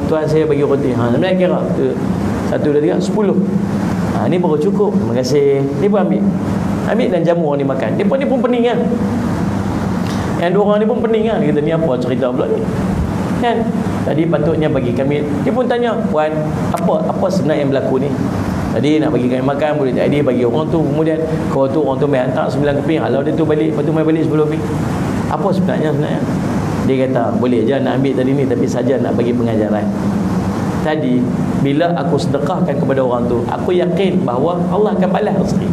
tuan saya bagi roti. Sebenarnya kira 1, 2, 3, 10. Ni baru cukup. Terima kasih. Dia pun ambil dan jamu orang ni makan. Dia pun pening kan. Yang dua orang ni pun pening kan. Dia kata, ni apa cerita pula ni kan. Tadi patutnya bagi kami. Dia pun tanya, puan, apa sebenarnya yang berlaku ni? Tadi nak bagi kami makan, boleh tak? Dia bagi orang tu. Kemudian orang tu main hantar 9 keping. Kalau dia tu balik, lepas tu main balik 10 keping. Apa sebenarnya? Dia kata, boleh je nak ambil tadi ni, tapi saja nak bagi pengajaran. Tadi bila aku sedekahkan kepada orang tu, aku yakin bahawa Allah akan balas rezeki.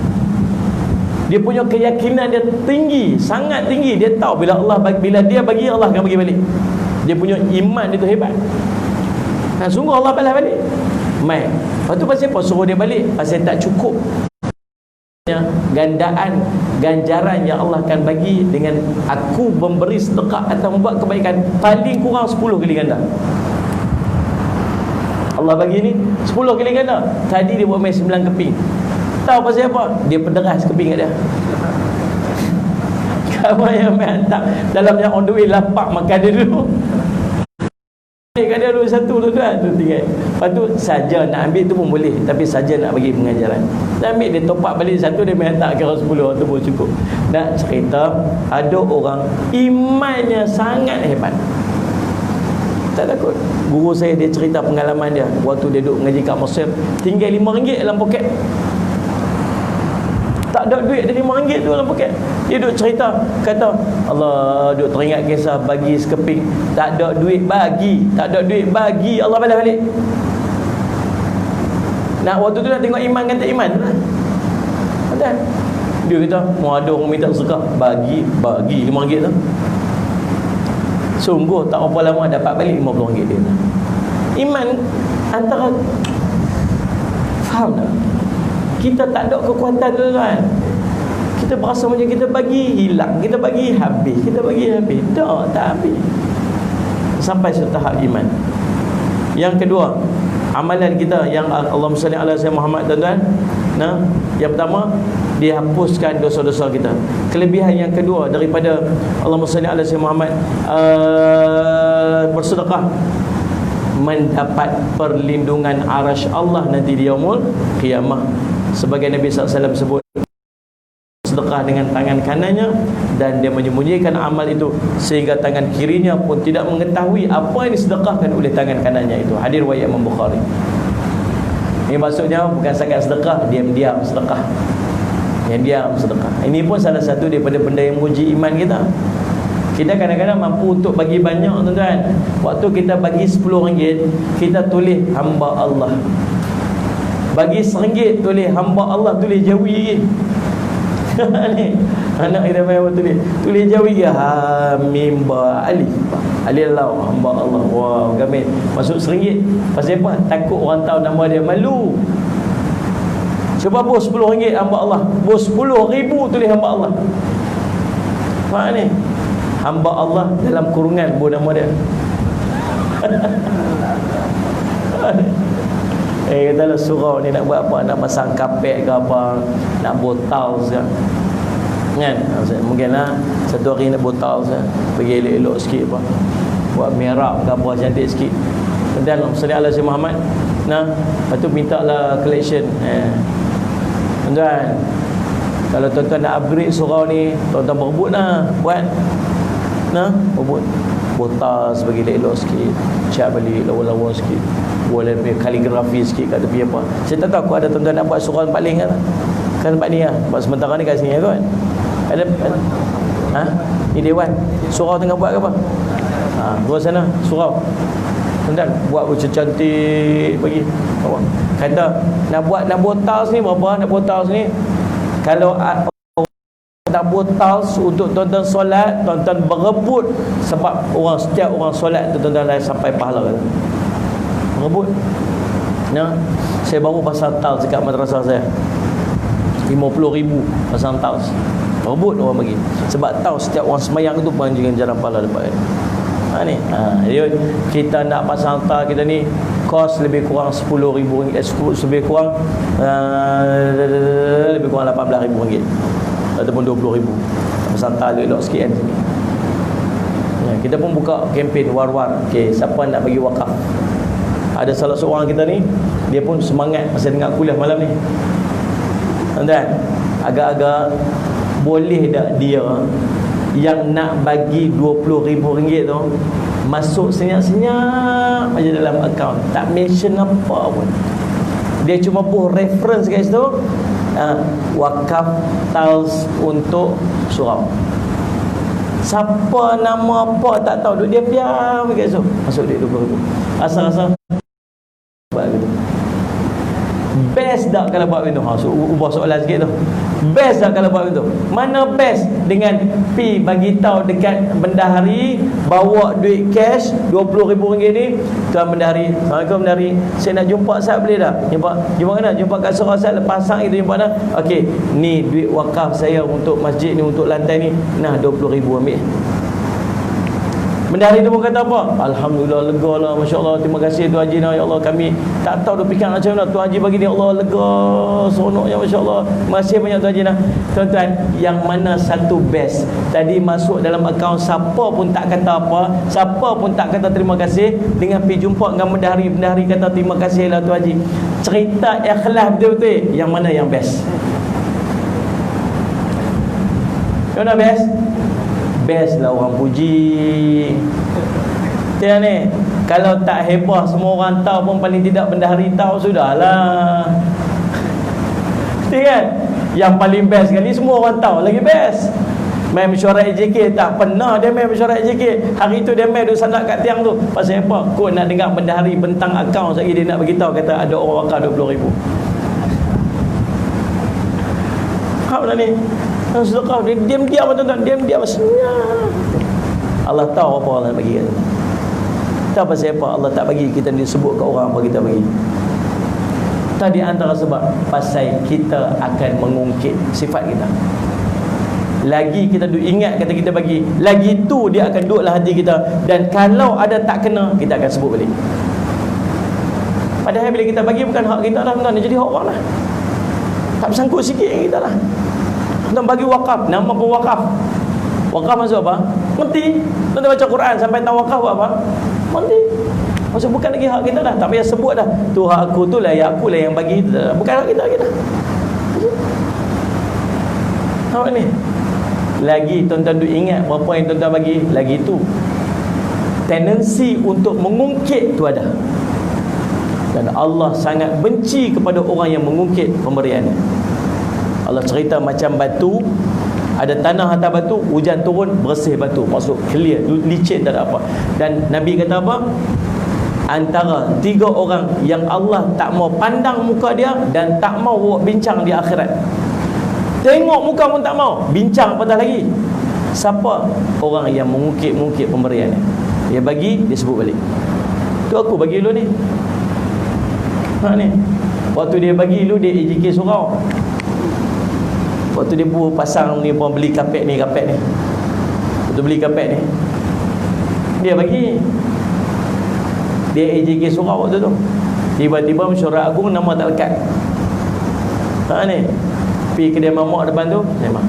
Dia punya keyakinan dia tinggi, sangat tinggi. Dia tahu bila dia bagi, Allah akan bagi balik. Dia punya iman dia tu hebat. Sungguh Allah balas balik. Mai. Lepas tu pasal apa suruh dia balik? Pasal tak cukup gandaan ganjaran yang Allah akan bagi dengan aku memberi sedekah atau membuat kebaikan paling kurang 10 kali ganda. Allah bagi ni 10 kali ganda. Tadi dia buat main 9 keping. Tahu pasal apa? Dia pederas keping kat dia. Kawan yang main hantar dalam yang on the way lapak makan dia dulu. Kat dia dulu 1 tu kan, tu tinggal. Lepas tu saja nak ambil tu pun boleh, tapi saja nak bagi pengajaran. Dia ambil, dia top up balik 1, dia main hantar kira 10 tu pun cukup. Nak cerita ada orang imannya sangat hebat. Tak takut. Guru saya dia cerita pengalaman dia waktu dia duduk mengaji kat Mesir, tinggal RM5 dalam poket. Tak ada duit dari RM5 tu dalam poket. Dia duk cerita, kata, Allah, duk teringat kisah bagi sekeping. Tak ada duit bagi. Tak ada duit bagi. Allah balas balik. Nak waktu tu nak tengok iman kan tak iman lah. Kan? Dia kata, mau ada orang minta sedekah, bagi RM5 tu. Sungguh tak berapa lama dapat balik RM50 dia. Iman antara, faham tak? Kita tak ada kekuatan tu kan. Kita berasa macam kita bagi hilang, kita bagi habis, kita bagi habis. Tak habis. Sampai satu tahap iman. Yang kedua, amalan kita yang Allahumma salli ala sayyidina Muhammad, tuan-tuan. Nah, yang pertama, dia hapuskan dosa-dosa kita. Kelebihan yang kedua daripada Allahumma salli ala sayyidina Muhammad, bersedekah, mendapat perlindungan arasy Allah nanti di yaumul qiyamah. Sebagai Nabi SAW sebut, sedekah dengan tangan kanannya dan dia menyembunyikan amal itu sehingga tangan kirinya pun tidak mengetahui apa yang disedekahkan oleh tangan kanannya itu. Hadis riwayat Imam Bukhari. Ini maksudnya bukan sekadar sedekah, diam-diam sedekah. Yang diam sedekah. Ini pun salah satu daripada benda yang menguji iman kita. Kita kadang-kadang mampu untuk bagi banyak, tuan-tuan. Waktu kita bagi RM10, kita tulis hamba Allah. Bagi RM1 tulis hamba Allah, tulis jawi. Ni anak kita main tulis jawi ya, ha mim ba alif. Alif lau hamba Allah. Wow, gamin. Masuk RM1. Pasal apa? Takut orang tahu nama dia, malu. Cuba bos RM10 hamba Allah, bos RM10,000 tulis hamba Allah. Faham ni? Hamba Allah dalam kurungan bu nama dia. Katalah surau ni nak buat apa? Nak pasang kapet ke apa? Nak botol ke? Kan? Mungkinlah satu hari nak botol ke? Pergi elok-elok sikit apa? Buat merah ke apa, cantik sikit. Dan Sallallahu Alaihi Muhammad. Nah, lepas tu mintalah collection. Tuan-tuan, kalau tuan-tuan nak upgrade surau ni, tuan-tuan berebut lah buat. Nah, berebut botol sebagai elok sikit, cat balik lawa-lawa sikit, boleh kaligrafi sikit kat tepi apa. Saya tak tahu aku ada tuan-tuan nak buat surau tempat lain kan. Kan tempat ni lah. Buat sementara ni kat sini kan. Ada ha? Ni dewan. Surau tengah buat ke apa? Ha, gua sana surau. Tuan-tuan buat macam cantik bagi. Apa? Kata nak buat nak botol sini berapa? Nak botol sini. Kalau nak botol untuk tuan-tuan solat, tuan-tuan berebut sebab orang setiap orang solat tu tuan-tuan dah sampai pahala kan. Berebut. Ya, saya baru pasang tiles dekat madrasah saya. 50,000 pasang tiles. Berebut orang bagi. Sebab tahu setiap orang semayang tu panjang jalan pahala depan. Ni. Jadi kita nak pasang tiles kita ni kos lebih kurang RM10,000, lebih kurang RM18,000 ataupun RM20,000. Pasang tiles elok sikit kan. Ya, kita pun buka kempen war-war. Okey, siapa nak bagi wakaf? Ada salah seorang kita ni, dia pun semangat masa dengar kuliah malam ni. Tuan-tuan, agak-agak boleh tak dia yang nak bagi RM20,000 tu masuk senyap-senyap aja dalam akaun, tak mention apa pun. Dia cuma buat reference guys tu, wakaf tiles untuk surau. Siapa nama apa tak tahu, duk diam-diam guys tu. Masuk duit RM20,000. Asal-asal buat gitu. Best tak kalau buat macam tu? Ubah soalan sikit tu. Best tak kalau buat macam tu? Mana best dengan pi bagi tahu dekat bendahari, bawa duit cash RM20,000 ni, tuan bendahari, Assalamualaikum bendahari, saya nak jumpa Ustaz boleh tak? Jumpa mana? Jumpa kat surau Ustaz, pasang itu jumpa dah. Okey, ni duit wakaf saya untuk masjid ni, untuk lantai ni. Nah, RM20,000 ambil. Bendahari tu pun kata apa? Alhamdulillah, lega lah, Masya Allah, terima kasih Tuan Haji. Ya Allah, kami tak tahu dah fikir macam mana. Tuan Haji bagi ni, Allah, lega, seronoknya, Masya Allah. Terima kasih banyak Tuan Haji. Tuan-tuan, yang mana satu best? Tadi masuk dalam akaun, siapa pun tak kata apa, siapa pun tak kata terima kasih. Dengan pergi jumpa dengan bendahari, bendahari kata terima kasih lah Tuan Haji. Cerita ikhlas betul-betul, yang mana yang best? Yang mana best? Best lah orang puji. Tengok ni, kalau tak heboh semua orang tahu pun paling tidak bendahari tahu sudahlah. Betul kan? Yang paling best sekali semua orang tahu lagi best. Main mesyuarat AJK, tak pernah dia main mesyuarat AJK. Hari tu dia main duduk sandak kat tiang tu. Pasal apa? Kau nak dengar bendahari bentang akaun sekali dia nak beritahu kata ada orang wakaf 20,000. Kau dah ni sedekah dia diam-diam tuan-tuan, diam-diam senyap. Allah tahu apa Allah nak bagi kita. Tak pasal apa Allah tak bagi kita disebut kat orang apa kita bagi. Tadi antara sebab pasal kita akan mengungkit sifat kita. Lagi kita duk ingat kata kita bagi, lagi tu dia akan duduk dalam hati kita. Dan kalau ada tak kena, kita akan sebut balik. Padahal bila kita bagi bukan hak kita lah tuan-tuan, dia jadi hak orang lah. Tak bersangkut sikit dengan kita lah. Tuan bagi wakaf, nama pun wakaf. Wakaf maksud apa? Menti. Tuan baca Quran sampai tahu wakaf buat apa? Menti. Maksud bukan lagi hak kita dah. Tak payah sebut dah. Tu hak aku tu lah, ya aku lah yang bagi. Bukan hak kita lagi dah. Nampak ni? Lagi tuan-tuan duk ingat berapa yang tuan-tuan bagi, lagi tu tendensi untuk mengungkit tu ada. Dan Allah sangat benci kepada orang yang mengungkit pemberiannya. Allah cerita macam batu, ada tanah atas batu, hujan turun bersih batu, maksud clear, licin tak ada apa. Dan Nabi kata apa? Antara 3 orang yang Allah tak mau pandang muka dia dan tak mau buat bincang di akhirat. Tengok muka pun tak mau, bincang apatah lagi. Siapa? Orang yang mengungkit-ungkit pemberiannya. Dia bagi, dia sebut balik. Tu aku bagi lu ni. Ni. Waktu dia bagi lu, dia AJK surau. Waktu dia pun pasang ni, pun beli kapet ni. Waktu beli kapet ni, dia bagi. Dia AJK surau waktu tu. Tiba-tiba mesyuarat agung nama tak lekat. Ni pergi kedai mamak depan tu, memang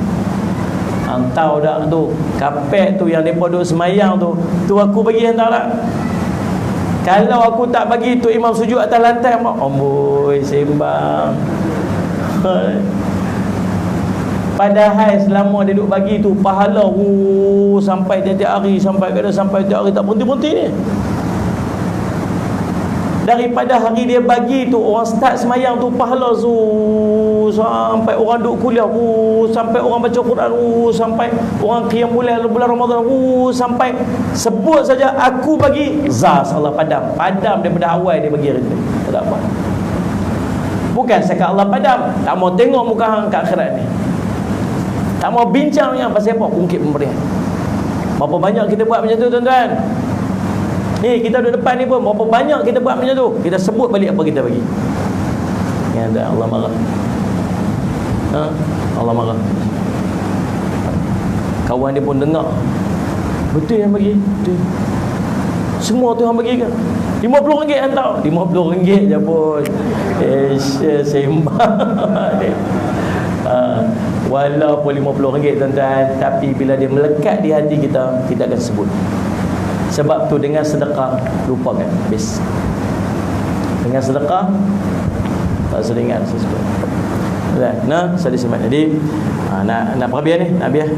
tahu dah tu kapet tu yang mereka duduk semayang tu aku bagi hantar tak. Kalau aku tak bagi tu imam sujud atas lantai, amboi sembang. Padahal selama dia duduk bagi tu pahala sampai tiap hari, sampai tiap hari tak berhenti-berhenti ni. Daripada hari dia bagi tu, orang start semayang tu pahala sampai orang duduk kuliah, sampai orang baca Quran, sampai orang qiyam bulan Ramadan, sampai sebut saja aku bagi, Allah padam daripada awal dia bagi hari tu. Tak ada apa. Bukan sekat Allah padam, tak mau tengok muka hang kat akhirat ni. Tak mau bincang yang pasal apa? Ungkit pemberian. Berapa banyak kita buat macam tu tuan-tuan? Ni kita duduk depan ni pun berapa banyak kita buat macam tu. Kita sebut balik apa kita bagi. Ya dah, Allah marah. Allah marah. Kawan dia pun dengar. Betul yang bagi? Betul. Semua tu yang bagi ke? RM50 hantar. RM50 je pun. Sembang. Walaupun RM50 tuan-tuan, tapi bila dia melekat di hati kita, kita akan sebut. Sebab tu dengan sedekah lupakan habis. Dengan sedekah tak seringat sesuatu. Nah, saya disebut jadi nak perbiar ni, nak biar.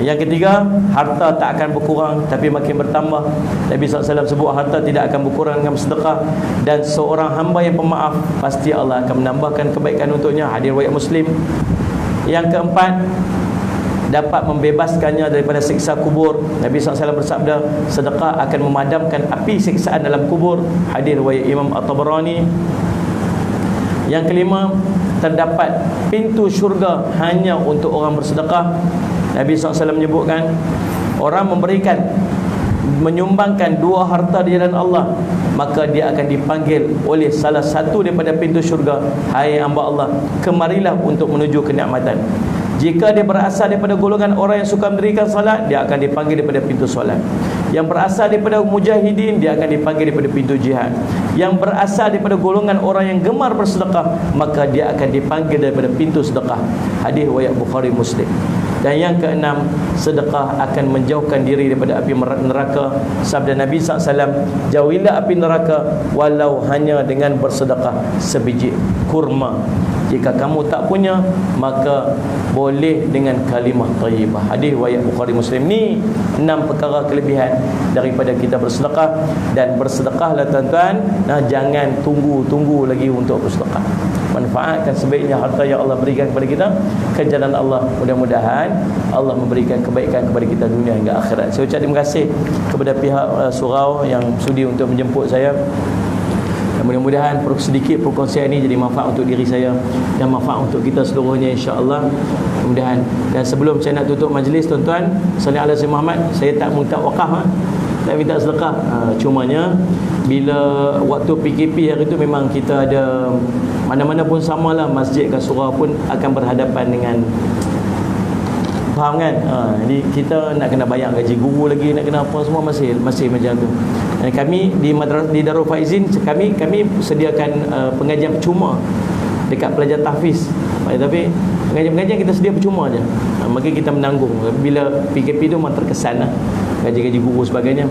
Yang ketiga, harta tak akan berkurang tapi makin bertambah. Nabi SAW sebut harta tidak akan berkurang dengan sedekah, dan seorang hamba yang pemaaf pasti Allah akan menambahkan kebaikan untuknya. Hadis riwayat Muslim. Yang keempat, dapat membebaskannya daripada siksa kubur. Nabi SAW bersabda, sedekah akan memadamkan api siksaan dalam kubur. Hadis riwayat Imam At-Tabarani. Yang kelima, terdapat pintu syurga hanya untuk orang bersedekah. Nabi SAW menyebutkan, orang menyumbangkan 2 harta di jalan Allah, maka dia akan dipanggil oleh salah satu daripada pintu syurga, hai hamba Allah, kemarilah untuk menuju kenikmatan. Jika dia berasal daripada golongan orang yang suka mendirikan salat, dia akan dipanggil daripada pintu solat. Yang berasal daripada mujahidin, dia akan dipanggil daripada pintu jihad. Yang berasal daripada golongan orang yang gemar bersedekah, maka dia akan dipanggil daripada pintu sedekah. Hadis riwayat Bukhari Muslim. Dan yang keenam, sedekah akan menjauhkan diri daripada api neraka. Sabda Nabi SAW, jauhilah api neraka walau hanya dengan bersedekah sebiji kurma. Jika kamu tak punya, maka boleh dengan kalimah thayyibah. Hadis riwayat Bukhari Muslim. Ni 6 perkara kelebihan daripada kita bersedekah. Dan bersedekahlah tuan-tuan. Jangan tunggu lagi untuk bersedekah. manfaatkan sebaiknya harta yang Allah berikan kepada kita ke jalan Allah. Mudah-mudahan Allah memberikan kebaikan kepada kita dunia hingga akhirat. Saya ucap terima kasih kepada pihak surau yang sudi untuk menjemput saya. Dan mudah-mudahan sedikit perkongsian ini jadi manfaat untuk diri saya dan manfaat untuk kita seluruhnya, insya-Allah. Mudah-mudahan. Dan sebelum saya nak tutup majlis, tuan-tuan, salli ala Sayyidina Muhammad, saya tak minta wakaf, tak minta sedekah. Cumanya bila waktu PKP hari itu memang kita ada, mana-mana pun samalah, masjid ke surau pun akan berhadapan dengan, faham kan? Jadi kita nak kena bayar gaji guru lagi, nak kena apa semua, masih macam tu. Dan kami di Darul Faizin, kami sediakan pengajian percuma dekat pelajar tahfiz. Tapi pengajian-pengajian kita sedia percuma aja. Maka kita menanggung. Bila PKP tu memang terkesan lah, gaji-gaji guru sebagainya.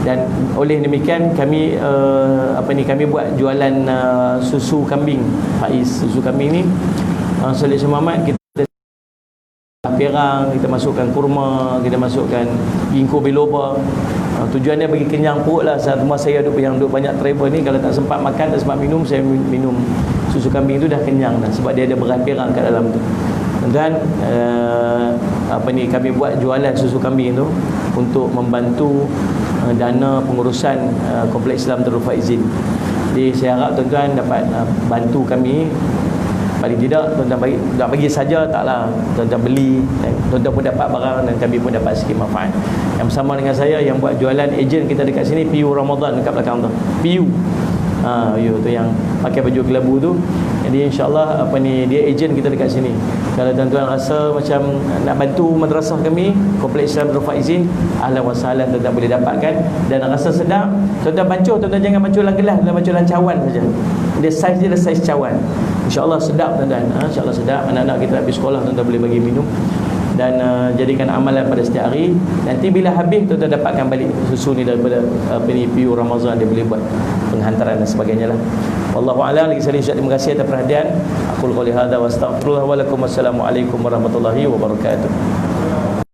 Dan oleh demikian kami kami buat jualan susu kambing, Faiz susu kambing ni. Salih Muhammad, kita perang, kita masukkan kurma, kita masukkan ginkgo biloba. Tujuannya bagi kenyang perut lah. Saat rumah saya yang duduk banyak travel ni, kalau tak sempat makan, tak sempat minum, saya minum susu kambing tu dah kenyang dah, sebab dia ada beras perang kat dalam tu. Dan kami buat jualan susu kambing tu untuk membantu dana pengurusan Kompleks Islam Darul Faizin. Jadi saya harap tuan-tuan dapat bantu kami. Paling tidak tuan-tuan bagi saja taklah, tuan-tuan beli, tuan-tuan pun dapat barang dan kami pun dapat sikit manfaat. Yang bersama dengan saya yang buat jualan, ejen kita dekat sini, PU Ramadan dekat belakang tu. PU. Tu yang pakai baju kelabu tu. Jadi insya-Allah dia ejen kita dekat sini. Kalau tuan-tuan rasa macam nak bantu madrasah kami, Kompleks Islam Darul Faizin, ahlan wa sahlan, tuan-tuan boleh dapatkan. Dan rasa sedap, tuan-tuan bancuh, tuan-tuan jangan bancuh dalam gelas, tuan-tuan bancuh dalam cawan saja. Dia saiz cawan. InsyaAllah sedap, tuan-tuan. InsyaAllah sedap. Anak-anak kita habis sekolah, tuan-tuan boleh bagi minum. Dan jadikan amalan pada setiap hari. Nanti bila habis, tuan-tuan dapatkan balik susu ni daripada PU Ramadan. Dia boleh buat penghantaran dan sebagainya lah. Wallahu a'lam. Lagi sekali terima kasih atas perhatian. Aqul qouli hadza wa astaghfirullah wa lakum. Wassalamualaikum warahmatullahi wabarakatuh.